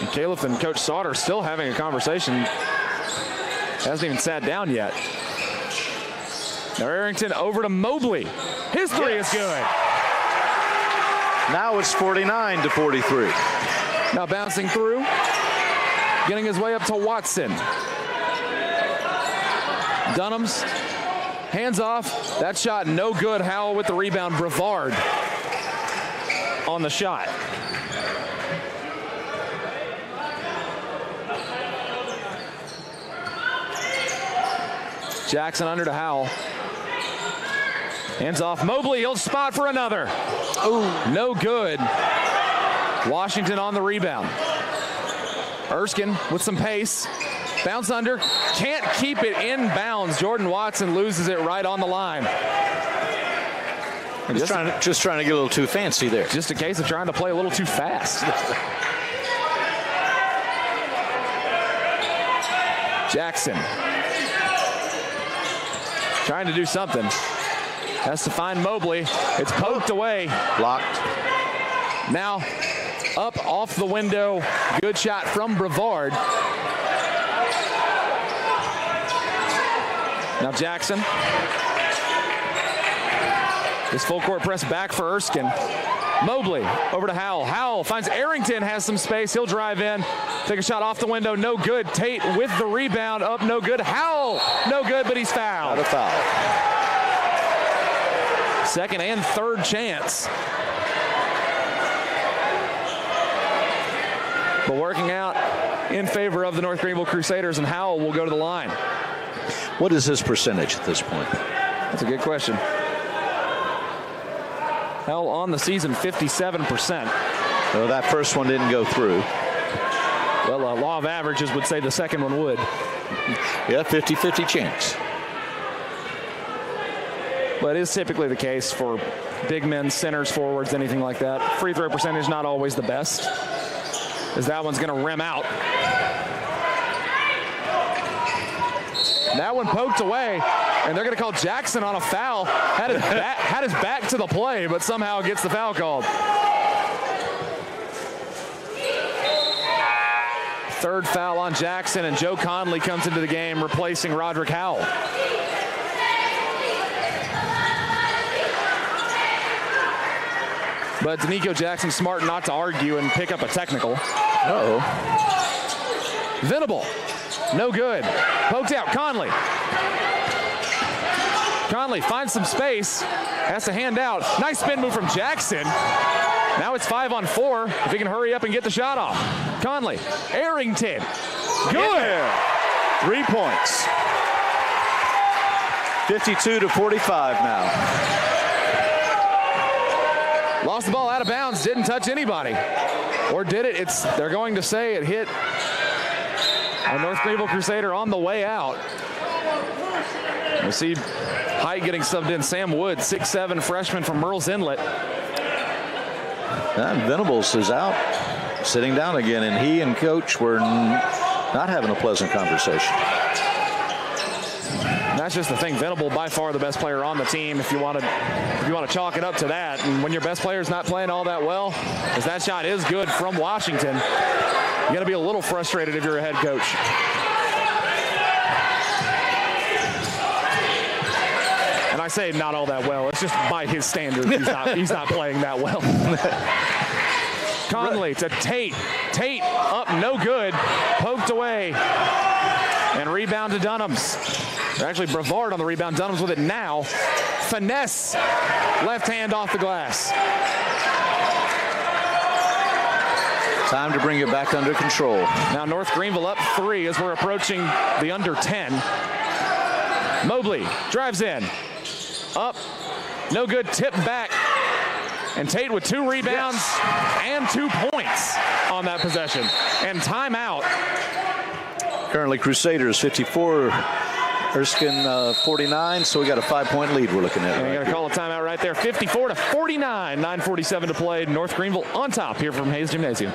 And Caliph and Coach Sauter still having a conversation. Hasn't even sat down yet. Now Arrington over to Mobley. His three is good. Now it's 49-43. Now bouncing through. Getting his way up to Watson. Dunham's hands off. That shot no good. Howell with the rebound. Brevard on the shot. Jackson under to Howell. Hands off Mobley. He'll spot for another. Oh, no good. Washington on the rebound. Erskine with some pace. Bounce under. Can't keep it in bounds. Jordan Watson loses it right on the line. Just trying to get a little too fancy there. Just a case of trying to play a little too fast. Jackson. Trying to do something. Has to find Mobley. It's poked away. Blocked. Now up off the window. Good shot from Brevard. Now Jackson. This full court press back for Erskine. Mobley over to Howell. Howell finds Arrington, has some space. He'll drive in. Take a shot off the window. No good. Tate with the rebound. Up, no good. Howell, no good, but he's fouled. Not a foul. Second and third chance. But working out in favor of the North Greenville Crusaders, and Howell will go to the line. What is his percentage at this point? That's a good question. Howell on the season, 57%. Well, that first one didn't go through. Well, law of averages would say the second one would. Yeah, 50-50 chance. But it is typically the case for big men, centers, forwards, anything like that. Free throw percentage not always the best, as that one's going to rim out. That one poked away, and they're going to call Jackson on a foul. Had his back to the play, but somehow gets the foul called. Third foul on Jackson, and Joe Conley comes into the game, replacing Roderick Howell. But Danico Jackson smart not to argue and pick up a technical. Uh-oh. Venable. No good. Poked out. Conley. Conley finds some space, has to hand out. Nice spin move from Jackson. Now it's 5 on 4. If he can hurry up and get the shot off. Conley, Arrington, good. 3 points. 52-45 now. Lost the ball out of bounds, didn't touch anybody. Or did it? They're going to say it hit a North Greenville Crusader on the way out. We see Height getting subbed in. Sam Wood, 6'7", freshman from Merle's Inlet. And Venables is out, sitting down again, and he and coach were not having a pleasant conversation. That's just the thing. Venable by far the best player on the team. If you want to chalk it up to that, and when your best player's not playing all that well, because that shot is good from Washington, you got to be a little frustrated if you're a head coach. And I say not all that well. It's just by his standards, he's not playing that well. Conley to Tate. Tate up, no good. Poked away. And rebound to Dunhams. Actually, Brevard on the rebound. Dunhams with it now. Finesse. Left hand off the glass. Time to bring it back under control. Now North Greenville up 3 as we're approaching the under 10. Mobley drives in. Up. No good. Tip back. And Tate with 2 rebounds and 2 points on that possession. And timeout. Currently Crusaders 54, Erskine 49, so we got a 5-point lead we're looking at. Right, got to call a timeout right there. 54-49, 9:47 to play. North Greenville on top here from Hayes Gymnasium.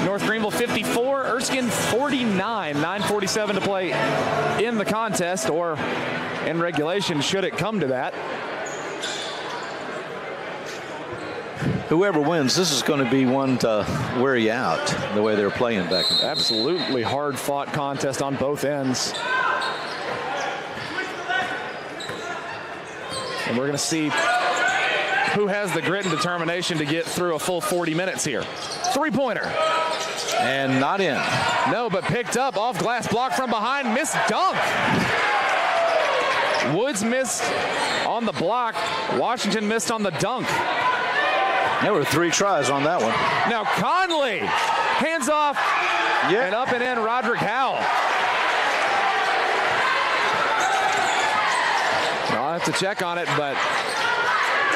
North Greenville 54, Erskine 49, 9:47 to play in the contest or in regulation should it come to that. Whoever wins, this is going to be one to wear you out, the way they're playing back and forth. Absolutely hard-fought contest on both ends. And we're going to see who has the grit and determination to get through a full 40 minutes here. Three-pointer. And not in. No, but picked up off glass, block from behind, missed dunk. Woods missed on the block. Washington missed on the dunk. There were 3 tries on that one. Now Conley, hands off, and up and in Roderick Howell. I'll have to check on it, but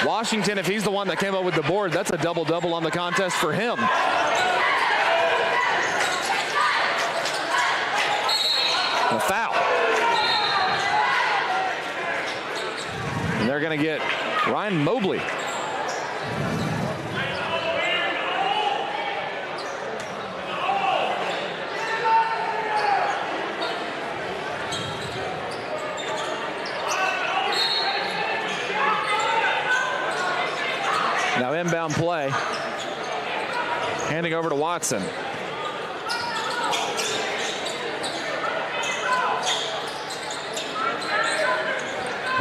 Washington, if he's the one that came up with the board, that's a double-double on the contest for him. A foul. And they're going to get Ryan Mobley. Now inbound play. Handing over to Watson.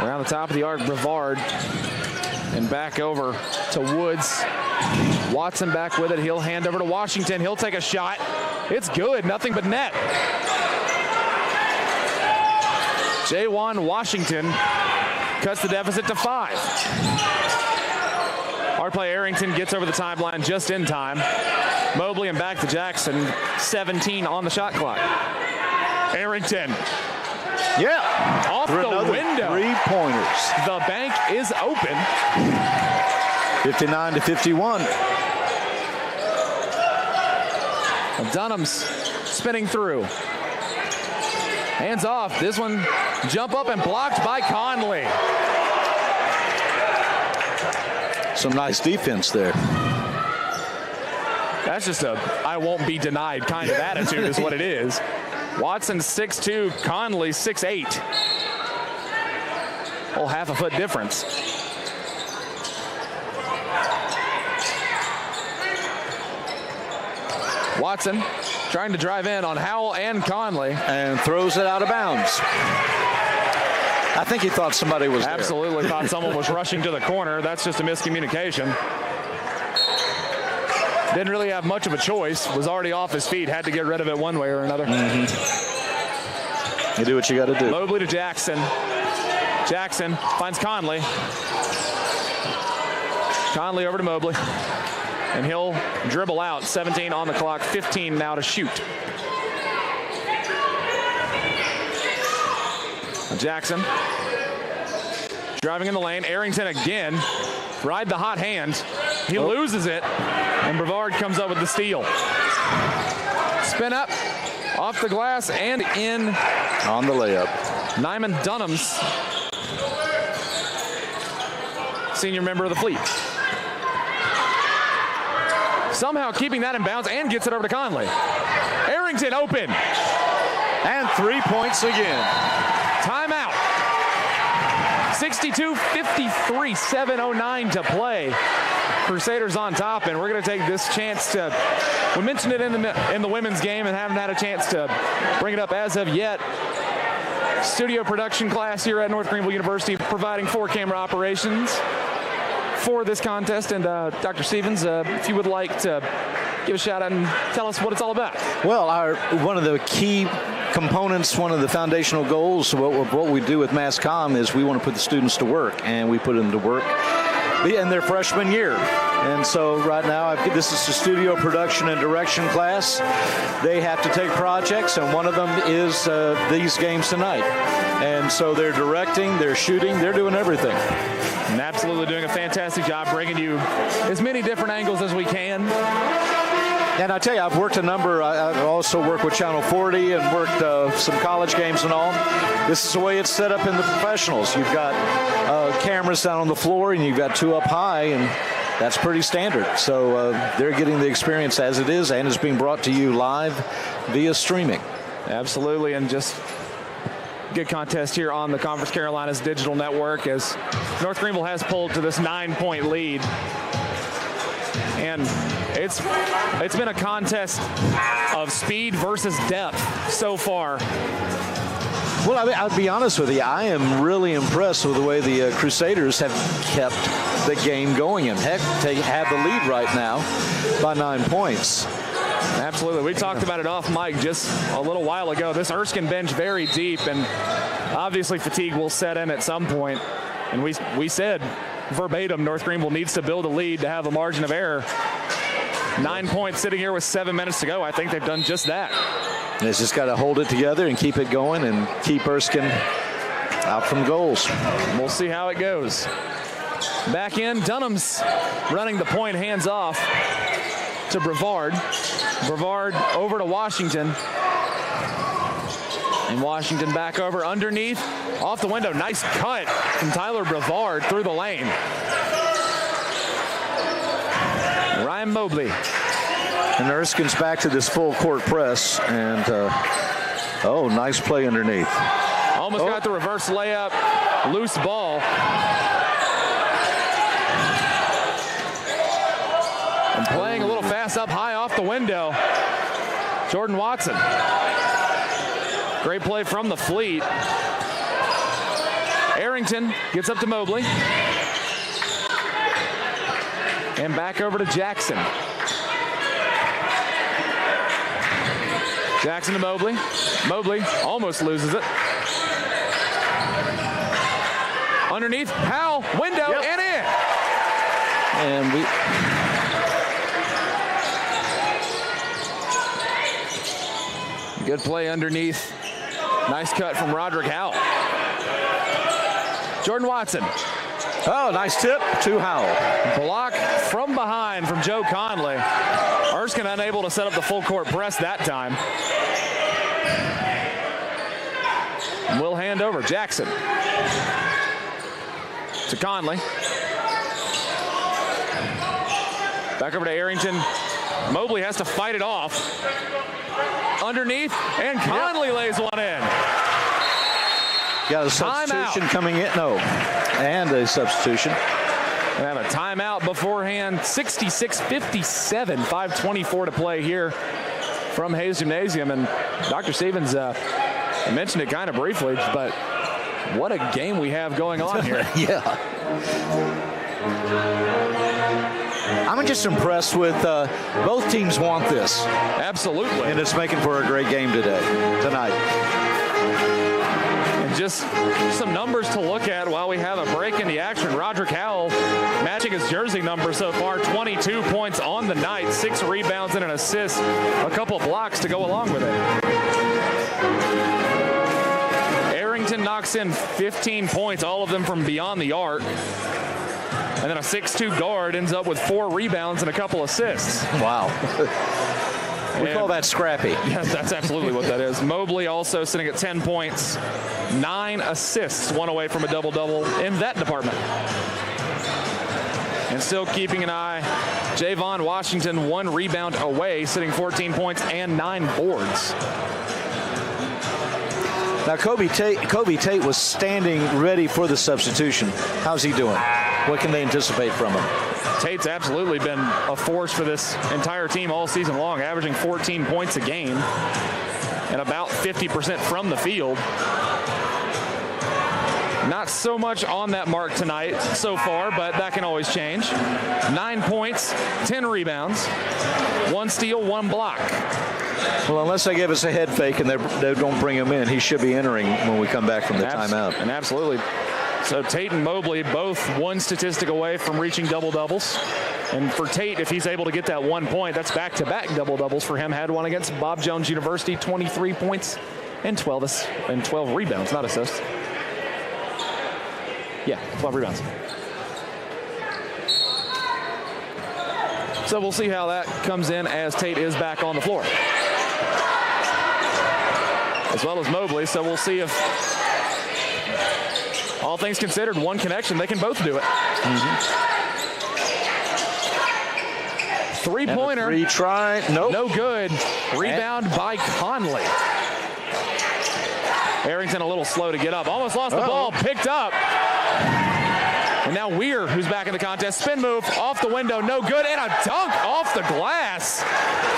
Around the top of the arc, Brevard. And back over to Woods. Watson back with it. He'll hand over to Washington. He'll take a shot. It's good. Nothing but net. Jawan Washington cuts the deficit to 5. Hard play. Arrington gets over the timeline just in time. Mobley and back to Jackson. 17 on the shot clock. Arrington. Yeah. Off the window. 3-pointers. The bank is open. 59 to 51. Dunham's spinning through. Hands off. This one jump up and blocked by Conley. Some nice defense there. That's just a I won't be denied kind of attitude is what it is. Watson 6'2", Conley 6'8". Whole half a foot difference. Watson trying to drive in on Howell and Conley. And throws it out of bounds. I think he thought somebody was there. Absolutely thought someone was rushing to the corner. That's just a miscommunication. Didn't really have much of a choice. Was already off his feet. Had to get rid of it one way or another. You do what you got to do. Mobley to Jackson. Jackson finds Conley. Conley over to Mobley. And he'll dribble out. 17 on the clock. 15 now to shoot. Jackson driving in the lane. Arrington again. Ride the hot hand. He loses it. And Brevard comes up with the steal. Spin up. Off the glass and in. On the layup. Nyman Dunham's senior member of the Fleet. Somehow keeping that in bounds and gets it over to Conley. Arrington open. And 3 points again. Timeout. 62-53, 7:09 to play. Crusaders on top, and we're going to take this chance to, we mentioned it in the women's game and haven't had a chance to bring it up as of yet. Studio production class here at North Greenville University providing 4-camera operations for this contest. And Dr. Stevens, if you would like to give a shout out and tell us what it's all about. Well, one of the key components, one of the foundational goals, what we do with MassCom is we want to put the students to work, and we put them to work in their freshman year. And so right now, this is the studio production and direction class. They have to take projects, and one of them is these games tonight. And so they're directing, they're shooting, they're doing everything. And absolutely doing a fantastic job bringing you as many different angles as we can. And I tell you, I've worked a number. I've also worked with Channel 40 and worked some college games and all. This is the way it's set up in the professionals. You've got cameras down on the floor, and you've got 2 up high, and that's pretty standard. So they're getting the experience as it is, and it's being brought to you live via streaming. Absolutely, and just good contest here on the Conference Carolinas Digital Network as North Greenville has pulled to this 9-point lead. And it's been a contest of speed versus depth so far. Well, I mean, I'll be honest with you. I am really impressed with the way the Crusaders have kept the game going. And heck, they have the lead right now by 9 points. Absolutely. We talked about it off mic just a little while ago. This Erskine bench very deep, and obviously fatigue will set in at some point. And we said verbatim, North Greenville needs to build a lead to have a margin of error. 9 points sitting here with 7 minutes to go. I think they've done just that. It's just got to hold it together and keep it going and keep Erskine out from goals. We'll see how it goes. Back in, Dunham's running the point, hands off to Brevard. Brevard over to Washington. And Washington back over underneath. Off the window. Nice cut from Tyler Brevard through the lane. Ryan Mobley. And Erskine's back to this full court press. And, nice play underneath. Almost got the reverse layup. Loose ball. And playing a little fast up high off the window. Jordan Watson. Great play from the Fleet. Arrington gets up to Mobley. And back over to Jackson. Jackson to Mobley. Mobley almost loses it. Underneath, Howell, window, and in. And good play underneath. Nice cut from Roderick Howell. Jordan Watson. Oh, nice tip to Howell. Block from behind from Joe Conley. Erskine unable to set up the full court press that time. We'll hand over Jackson to Conley. Back over to Arrington. Mobley has to fight it off. Underneath, and Conley lays one in. Got a substitution coming in. No, and a substitution. And have a timeout beforehand. 66-57, 5:24 to play here from Hayes Gymnasium. And Dr. Stevens mentioned it kind of briefly, but what a game we have going on here. Yeah. I'm just impressed with both teams want this. Absolutely. And it's making for a great game tonight. And just some numbers to look at while we have a break in the action. Roderick Howell matching his jersey number so far, 22 points on the night, 6 rebounds and an assist, a couple of blocks to go along with it. Arrington knocks in 15 points, all of them from beyond the arc. And then a 6'2" guard ends up with 4 rebounds and a couple assists. Wow. We call that scrappy. Yes, that's absolutely what that is. Mobley also sitting at 10 points, 9 assists, 1 away from a double-double in that department. And still keeping an eye, Javon Washington, 1 rebound away, sitting 14 points and 9 boards. Now, Kobe Tate was standing ready for the substitution. How's he doing? What can they anticipate from him? Tate's absolutely been a force for this entire team all season long, averaging 14 points a game and about 50% from the field. Not so much on that mark tonight so far, but that can always change. 9 points, 10 rebounds, 1 steal, 1 block. Well, unless they give us a head fake and they don't bring him in, he should be entering when we come back from the timeout. And absolutely. So Tate and Mobley both 1 statistic away from reaching double-doubles. And for Tate, if he's able to get that 1 point, that's back-to-back double-doubles for him. Had one against Bob Jones University, 23 points and 12 rebounds, not assists. Yeah, 12 rebounds. So we'll see how that comes in as Tate is back on the floor, as well as Mobley. So we'll see if, all things considered, 1 connection, they can both do it. Three-pointer. 3 try. Nope. No good. Rebound by Conley. Arrington a little slow to get up. Almost lost the ball. Picked up. And now Weir, who's back in the contest. Spin move off the window. No good. And a dunk off the glass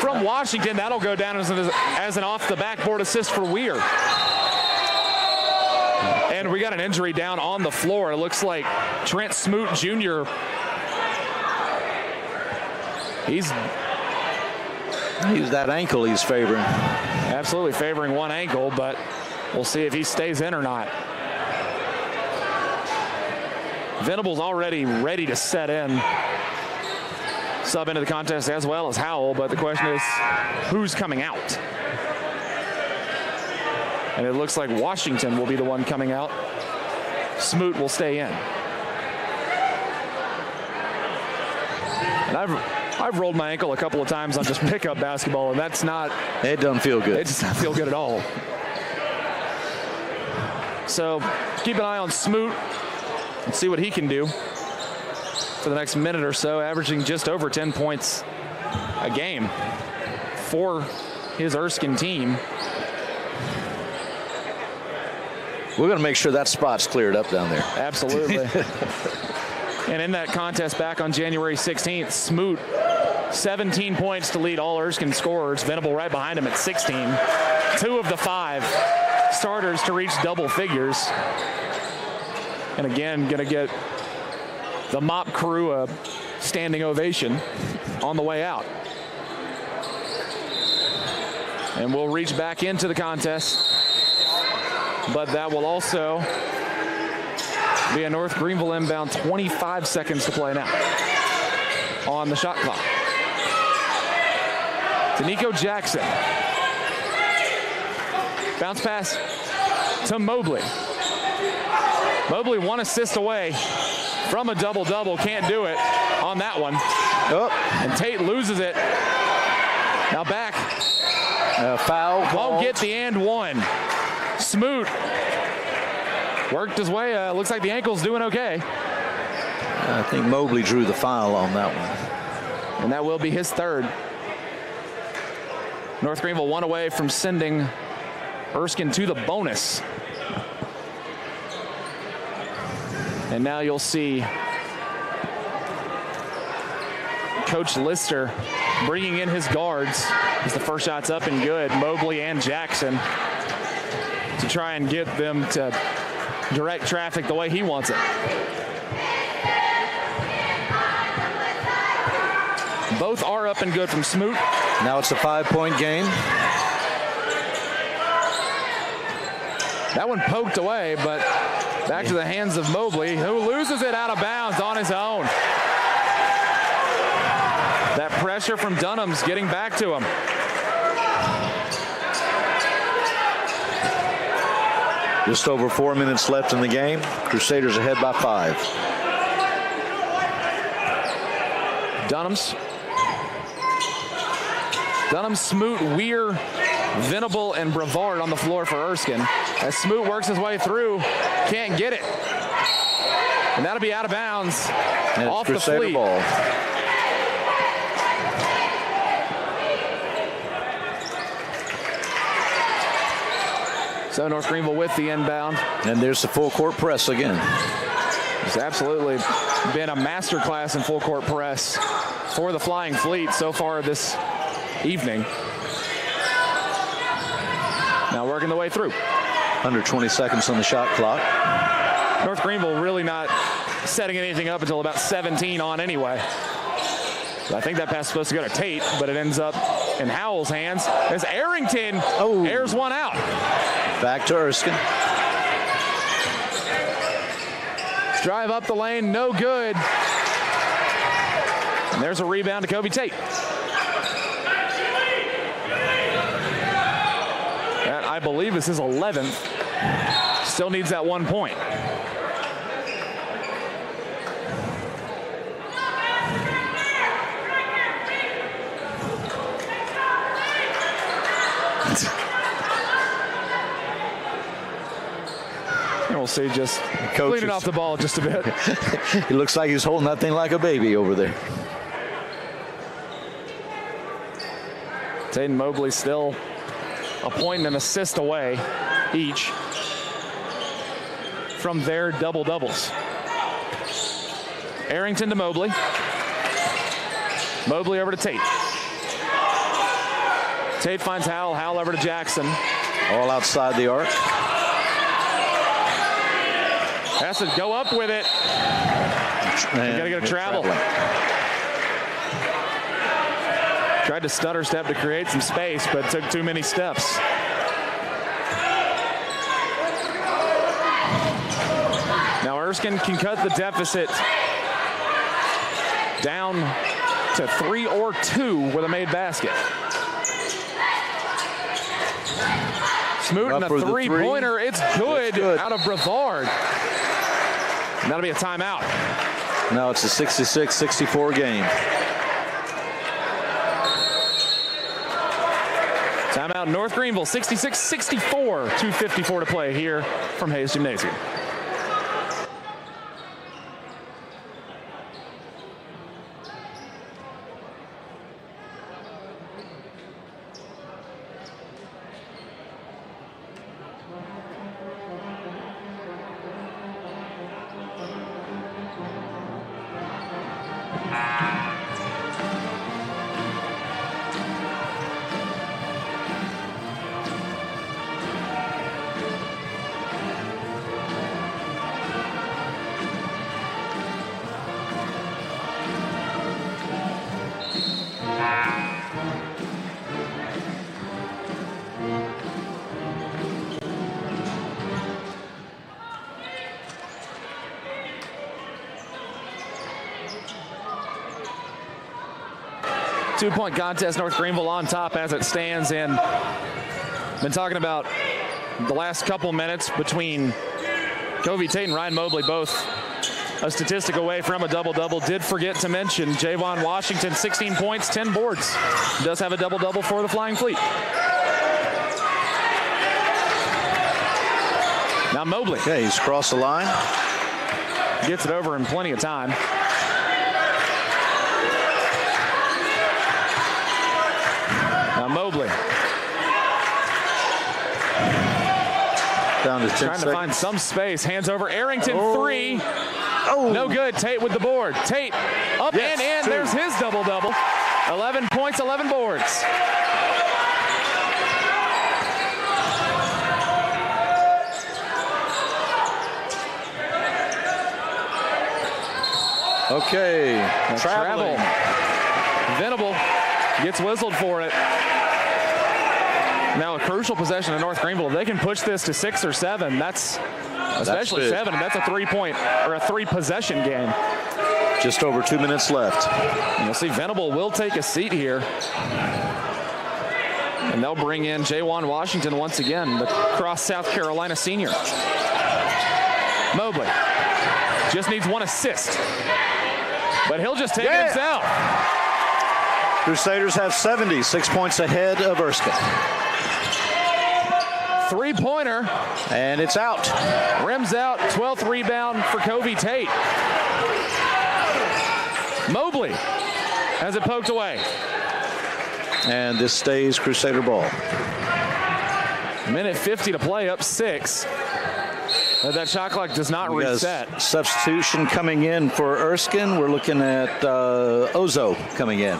from Washington. That'll go down as an off-the-backboard assist for Weir. And we got an injury down on the floor. It looks like Trent Smoot Jr. He's that ankle he's favoring. Absolutely favoring one ankle, but we'll see if he stays in or not. Venable's already ready to set in. Sub into the contest as well as Howell, but the question is, who's coming out? And it looks like Washington will be the one coming out. Smoot will stay in. And I've rolled my ankle a couple of times on just pickup basketball, and that's not... It doesn't feel good. It does not feel good at all. So keep an eye on Smoot and see what he can do for the next minute or so, averaging just over 10 points a game for his Erskine team. We're going to make sure that spot's cleared up down there. Absolutely. And in that contest back on January 16th, Smoot, 17 points to lead all Erskine scorers. Venable right behind him at 16. 2 of the 5 starters to reach double figures. And again, going to get the mop crew a standing ovation on the way out. And we'll reach back into the contest, but that will also be a North Greenville inbound. 25 seconds to play now on the shot clock. To Nico Jackson. Bounce pass to Mobley. Mobley 1 assist away from a double-double. Can't do it on that one. Oh. And Tate loses it. Now back. Foul. Won't get the and one. Smoot worked his way. Looks like the ankle's doing okay. I think Mobley drew the foul on that one. And that will be his third. North Greenville 1 away from sending Erskine to the bonus. And now you'll see Coach Lister bringing in his guards as the first shot's up and good. Mobley and Jackson to try and get them to direct traffic the way he wants it. Both are up and good from Smoot. Now it's a 5-point game. That one poked away, but back to the hands of Mobley, who loses it out of bounds on his own. That pressure from Dunham's getting back to him. Just over 4 minutes left in the game. Crusaders ahead by 5. Dunham's, Smoot, Weir, Venable, and Brevard on the floor for Erskine. As Smoot works his way through, can't get it. And that'll be out of bounds off the fleet. Ball. So North Greenville with the inbound. And there's the full court press again. It's absolutely been a masterclass in full court press for the Flying Fleet so far this evening. Now working the way through. Under 20 seconds on the shot clock. North Greenville really not setting anything up until about 17 on anyway. I think that pass is supposed to go to Tate, but it ends up in Howell's hands as Arrington airs one out. Back to Erskine. Drive up the lane, no good. And there's a rebound to Kobe Tate. That, I believe, is his 11th. Still needs that 1 point. And we'll see, just cleaning off the ball just a bit. He looks like he's holding that thing like a baby over there. Tate and Mobley still a point and an assist away each from their double-doubles. Arrington to Mobley. Mobley over to Tate. Tate finds Howell. Howell over to Jackson. All outside the arc. Has to go up with it. You got to get a travel. Tried to stutter step to create some space, but took too many steps. Now Erskine can cut the deficit down to 3 or 2 with a made basket. Smoot and a three-pointer. It's good out of Brevard. And that'll be a timeout. Now it's a 66-64 game. Timeout North Greenville, 66-64, 2:54 to play here from Hayes Gymnasium. 2-point contest, North Greenville on top as it stands. And been talking about the last couple minutes between Covey Tate and Ryan Mobley, both a statistic away from a double-double. Did forget to mention Javon Washington, 16 points, 10 boards. Does have a double-double for the Flying Fleet. Now Mobley. Okay, he's crossed the line. Gets it over in plenty of time. Now Mobley. Down to 10 Trying seconds. to find some space. Hands over. Arrington, three. Oh. No good. Tate with the board. Tate up Yes, and in. two. There's his double-double. 11 points, 11 boards. Okay, Travel. Venable gets whistled for it. Now a crucial possession of North Greenville. If they can push this to 6 or 7, that's especially big. 7. That's a 3-point or a 3-possession game. Just over 2 minutes left. And you'll see Venable will take a seat here. And they'll bring in Jawan Washington once again, the Cross South Carolina senior. Mobley just needs 1 assist. But he'll just take it himself. Crusaders have 70, 6 points ahead of Erskine. 3-pointer. And it's out. Rims out, 12th rebound for Covey Tate. Mobley has it poked away. And this stays Crusader ball. Minute 50 to play, up 6. That shot clock does not reset. Substitution coming in for Erskine. We're looking at Ozo coming in.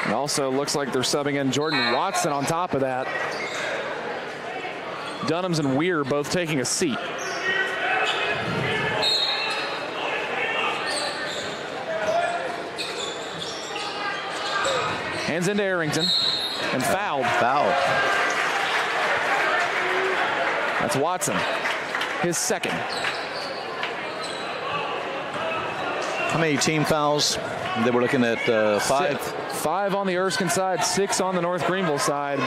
It also looks like they're subbing in Jordan Watson on top of that. Dunhams and Weir both taking a seat. Hands into Arrington and fouled. Foul. That's Watson, his second. How many team fouls? They were looking at 5. 5 on the Erskine side, 6 on the North Greenville side.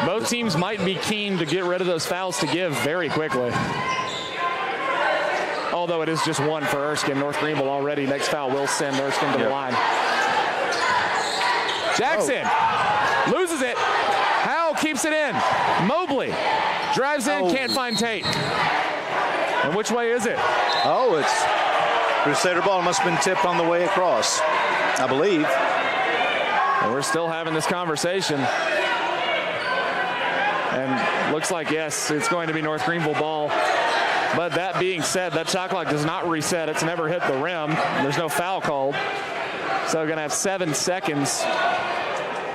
Both teams might be keen to get rid of those fouls to give very quickly. Although it is just 1 for Erskine. North Greenville already. Next foul will send Erskine to the line. Jackson loses it. Howell keeps it in. Mobley drives in, can't find Tate. And which way is it? Oh, it's Crusader ball. Must have been tipped on the way across, I believe. And we're still having this conversation. And looks like, yes, it's going to be North Greenville ball. But that being said, that shot clock does not reset. It's never hit the rim. There's no foul called. So going to have 7 seconds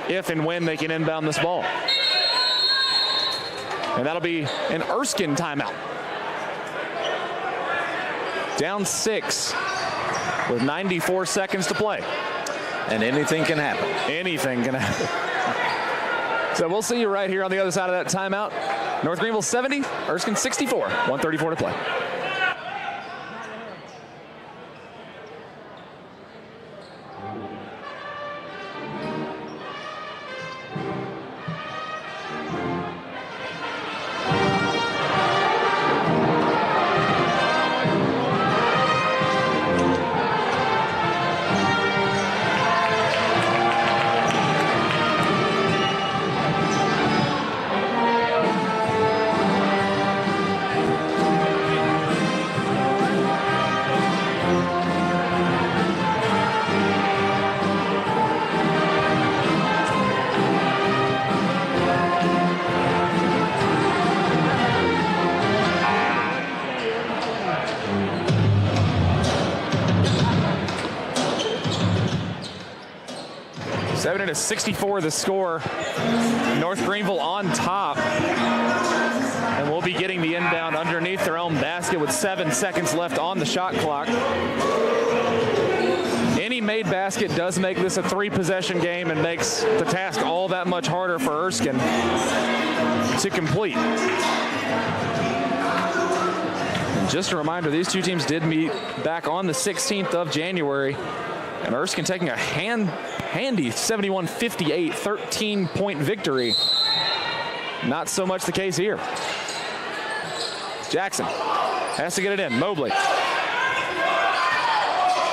if and when they can inbound this ball. And that'll be an Erskine timeout. Down 6 with 94 seconds to play. And anything can happen. Anything can happen. So we'll see you right here on the other side of that timeout. North Greenville 70, Erskine 64, 134 to play. Seven to 64 the score. North Greenville on top. And we'll be getting the inbound underneath their own basket with 7 seconds left on the shot clock. Any made basket does make this a 3-possession game and makes the task all that much harder for Erskine to complete. And just a reminder, these two teams did meet back on the 16th of January And Erskine taking a handy 71-58 13-point victory. Not so much the case here. Jackson has to get it in. Mobley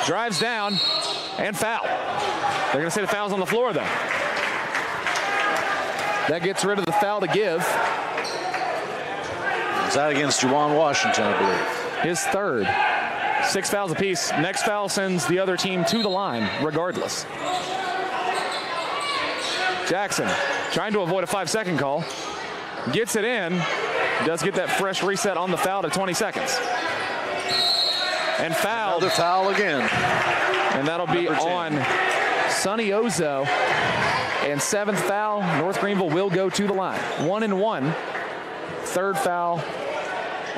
drives down and foul. They're going to say the foul's on the floor, though. That gets rid of the foul to give. Is that against Juwan Washington, I believe? His third. 6 fouls apiece. Next foul sends the other team to the line, regardless. Jackson trying to avoid a 5-second call. Gets it in. Does get that fresh reset on the foul to 20 seconds. And fouled. Another foul again. And that'll be on Sonny Ozo. And 7th foul. North Greenville will go to the line. 1-1. 3rd foul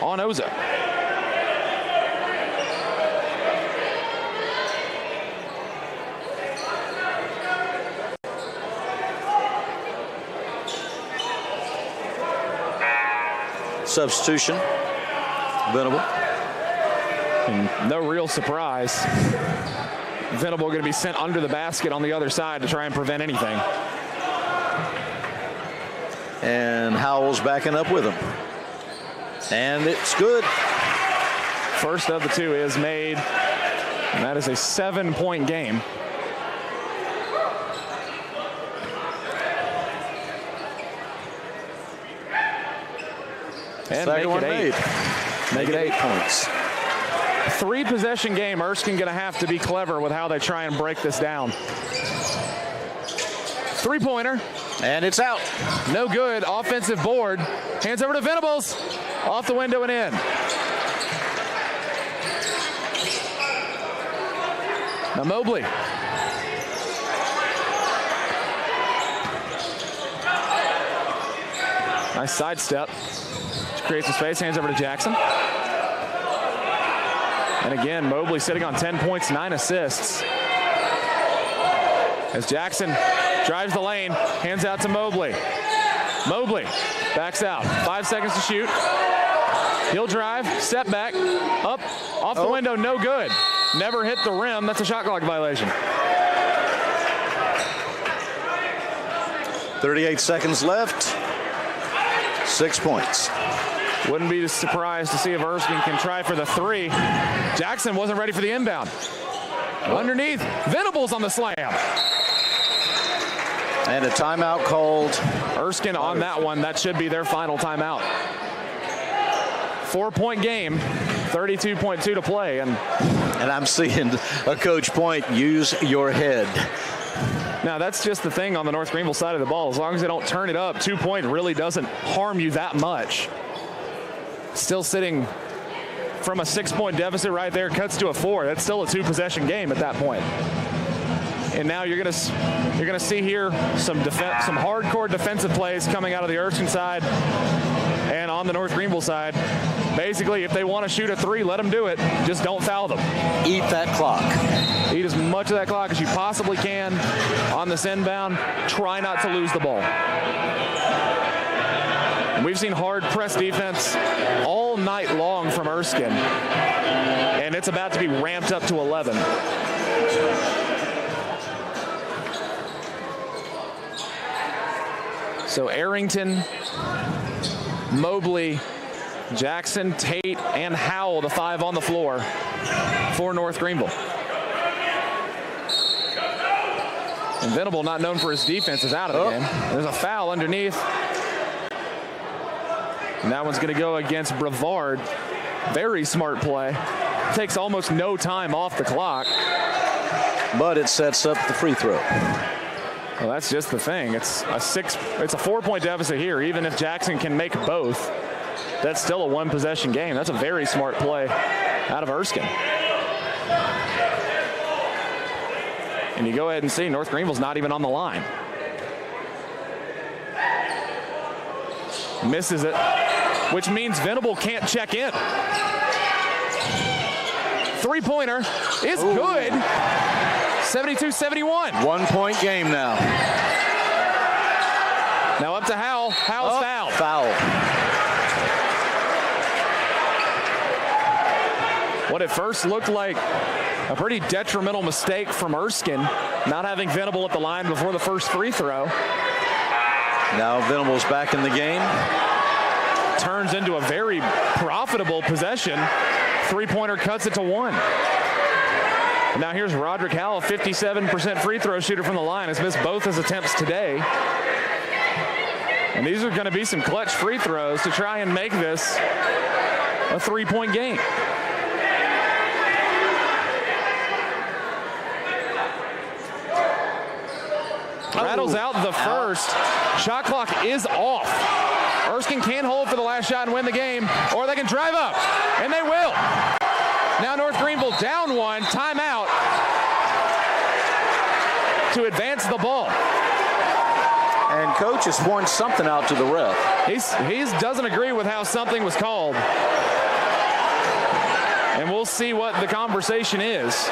on Ozo. Substitution. Venable. And no real surprise. Venable going to be sent under the basket on the other side to try and prevent anything. And Howell's backing up with him. And it's good. First of the two is made. And that is a 7-point game. And Second one made. Make it 8 points. 3-possession game. Erskine going to have to be clever with how they try and break this down. 3-pointer. And it's out. No good. Offensive board. Hands over to Venables. Off the window and in. Now Mobley. Nice sidestep. Creates some space. Hands over to Jackson. And again, Mobley sitting on 10 points, 9 assists. As Jackson drives the lane, hands out to Mobley. Mobley backs out. 5 seconds to shoot. He'll drive, step back, up, off the window, no good. Never hit the rim. That's a shot clock violation. 38 seconds left. 6 points. Wouldn't be surprised to see if Erskine can try for the 3. Jackson wasn't ready for the inbound. Underneath, Venables on the slam. And a timeout called. Erskine on that one. That should be their final timeout. 4-point game, 32.2 to play. And I'm seeing a coach point, use your head. Now, that's just the thing on the North Greenville side of the ball. As long as they don't turn it up, 2 point really doesn't harm you that much. Still sitting from a 6-point deficit right there, cuts to a 4. That's still a 2-possession game at that point. And now you're gonna see here some hardcore defensive plays coming out of the Erskine side and on the North Greenville side. Basically, if they want to shoot a 3, let them do it. Just don't foul them. Eat that clock. Eat as much of that clock as you possibly can on this inbound. Try not to lose the ball. And we've seen hard press defense all night long from Erskine. And it's about to be ramped up to 11. So Arrington, Mobley, Jackson, Tate, and Howell, the 5 on the floor for North Greenville. And Venable, not known for his defense, is out of the game. There's a foul underneath. And that one's going to go against Brevard. Very smart play. Takes almost no time off the clock. But it sets up the free throw. Well, that's just the thing. It's a 4-point deficit here. Even if Jackson can make both, that's still a 1-possession game. That's a very smart play out of Erskine. And you go ahead and see North Greenville's not even on the line. Misses it, which means Venable can't check in. 3-pointer is good. 72-71. 1-point game now. Now up to Howell. Howell's fouled. Foul. what at first looked like a pretty detrimental mistake from Erskine, not having Venable at the line before the first free throw. Now Venable's back in the game. Turns into a very profitable possession. Three-pointer cuts it to 1. And now here's Roderick Howell, 57% free throw shooter from the line, has missed both his attempts today. And these are going to be some clutch free throws to try and make this a 3-point game. Rattles out the first. Shot clock is off. Erskine can't hold for the last shot and win the game, or they can drive up, and they will. Now North Greenville down 1, timeout to advance the ball. And coach has pointed something out to the ref. He doesn't agree with how something was called. And we'll see what the conversation is.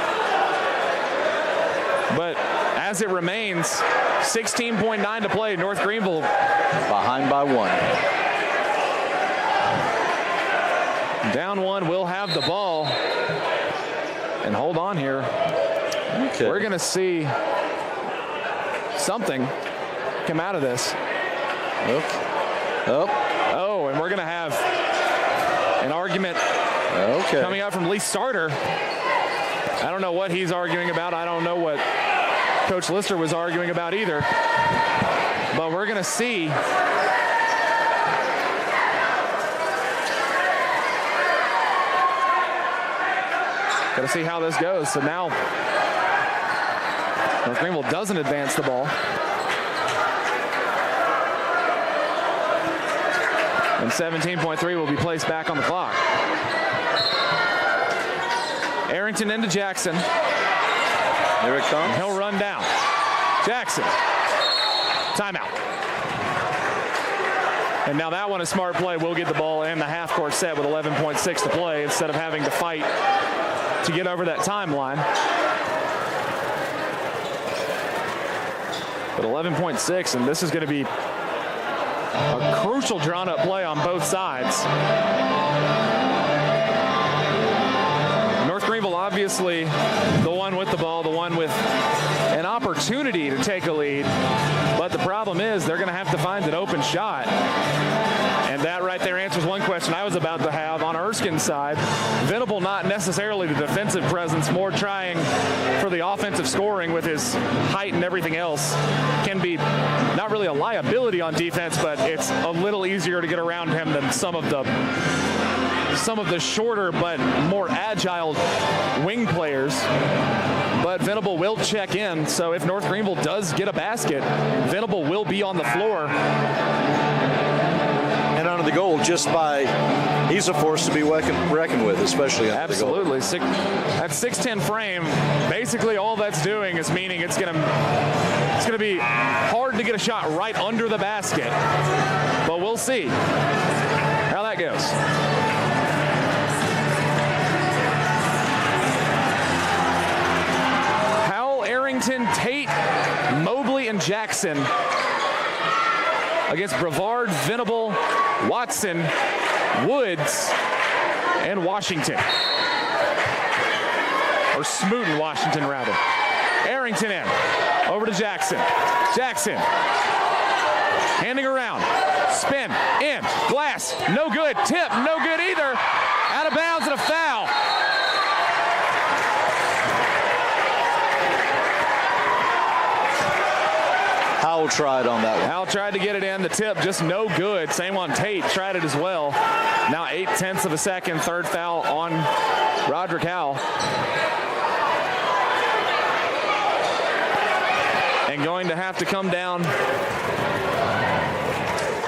But as it remains, 16.9 to play, North Greenville behind by 1. Down 1, will have the ball. And hold on here. Okay. We're going to see something come out of this. Oh, and we're going to have an argument coming out from Lee Starter. I don't know what he's arguing about. I don't know what Coach Lister was arguing about either. But we're going to see how this goes. So now North Greenville doesn't advance the ball. And 17.3 will be placed back on the clock. Arrington into Jackson. Here it comes. He'll run down. Jackson. Timeout. And now that one is smart play. We'll get the ball and the half-court set with 11.6 to play instead of having to fight to get over that timeline. But 11.6, and this is going to be a crucial drawn-up play on both sides. North Greenville obviously the one with the ball, the one with an opportunity to take a lead. But the problem is they're going to have to find an open shot. And that right there answers one question I was about to have on Erskine's side. Venable not necessarily the defensive presence, more trying for the offensive scoring with his height and everything else. Can be not really a liability on defense, but it's a little easier to get around him than some of the shorter but more agile wing players. But Venable will check in, so if North Greenville does get a basket, Venable will be on the floor. And under the goal, just by, he's a force to be reckoned with, especially under the goal. Absolutely. That 6'10" frame, basically all that's doing is meaning it's gonna be hard to get a shot right under the basket. But we'll see how that goes. Tate, Mobley, and Jackson against Brevard, Venable, Watson, Woods, and Washington. Or Smoot and Washington, rather. Arrington in. Over to Jackson. Jackson. Handing around. Spin. In. Glass. No good. Tip. No good either. Out of bounds and a foul. Howell tried on that one. Howell tried to get it in. The tip just no good. Same on Tate. Tried it as well. Now 0.8 of a second. Third foul on Roderick Howell. And going to have to come down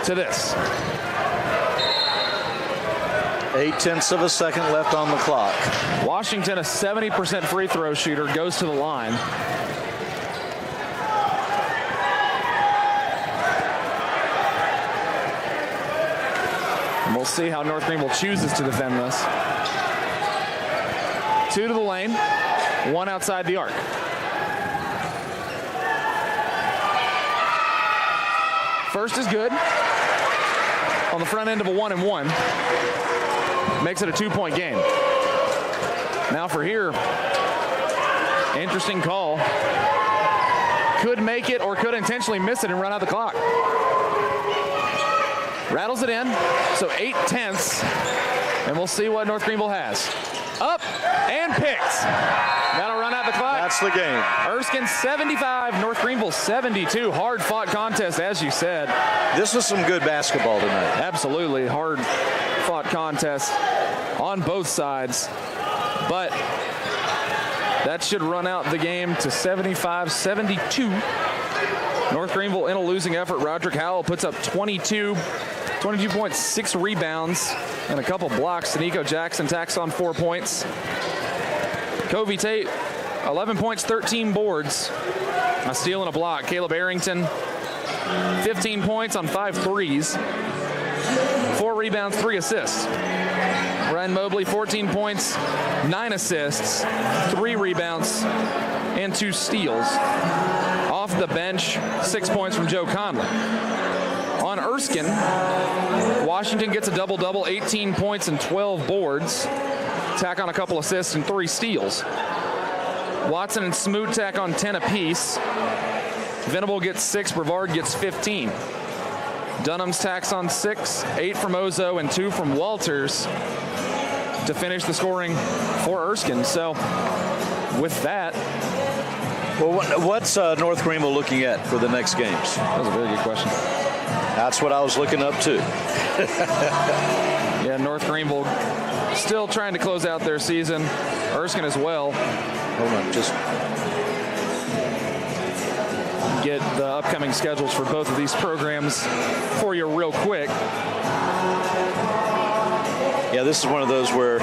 to this. 0.8 of a second left on the clock. Washington, a 70% free throw shooter, goes to the line. We'll see how North Greenville chooses to defend this. 2 to the lane, 1 outside the arc. First is good. On the front end of a 1-and-1. Makes it a 2-point game. Now for here, interesting call. Could make it or could intentionally miss it and run out the clock. Rattles it in, so 8/10, and we'll see what North Greenville has. Up and picked. That'll run out the clock. That's the game. Erskine 75, North Greenville 72. Hard-fought contest, as you said. This was some good basketball tonight. Absolutely hard-fought contest on both sides, but that should run out the game to 75-72. North Greenville in a losing effort. Roderick Howell puts up 22 points, 6 rebounds, and a couple blocks. Nico Jackson tacks on 4 points. Covey Tate, 11 points, 13 boards, a steal and a block. Caleb Arrington, 15 points on 5 threes, 4 rebounds, 3 assists. Ryan Mobley, 14 points, 9 assists, 3 rebounds, and 2 steals. Off the bench, 6 points from Joe Conley. On Erskine, Washington gets a double-double, 18 points and 12 boards. Tack on a couple assists and 3 steals. Watson and Smoot tack on 10 apiece. Venable gets 6, Brevard gets 15. Dunham's tacks on 6, 8 from Ozo and 2 from Walters to finish the scoring for Erskine. So with that, well, what's North Greenville looking at for the next games? That was a very good question. That's what I was looking up to. Yeah, North Greenville still trying to close out their season. Erskine as well. Hold on, just get the upcoming schedules for both of these programs for you real quick. Yeah, this is one of those where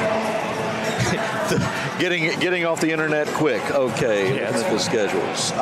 getting off the internet quick. Okay, yeah, looking at the schedules.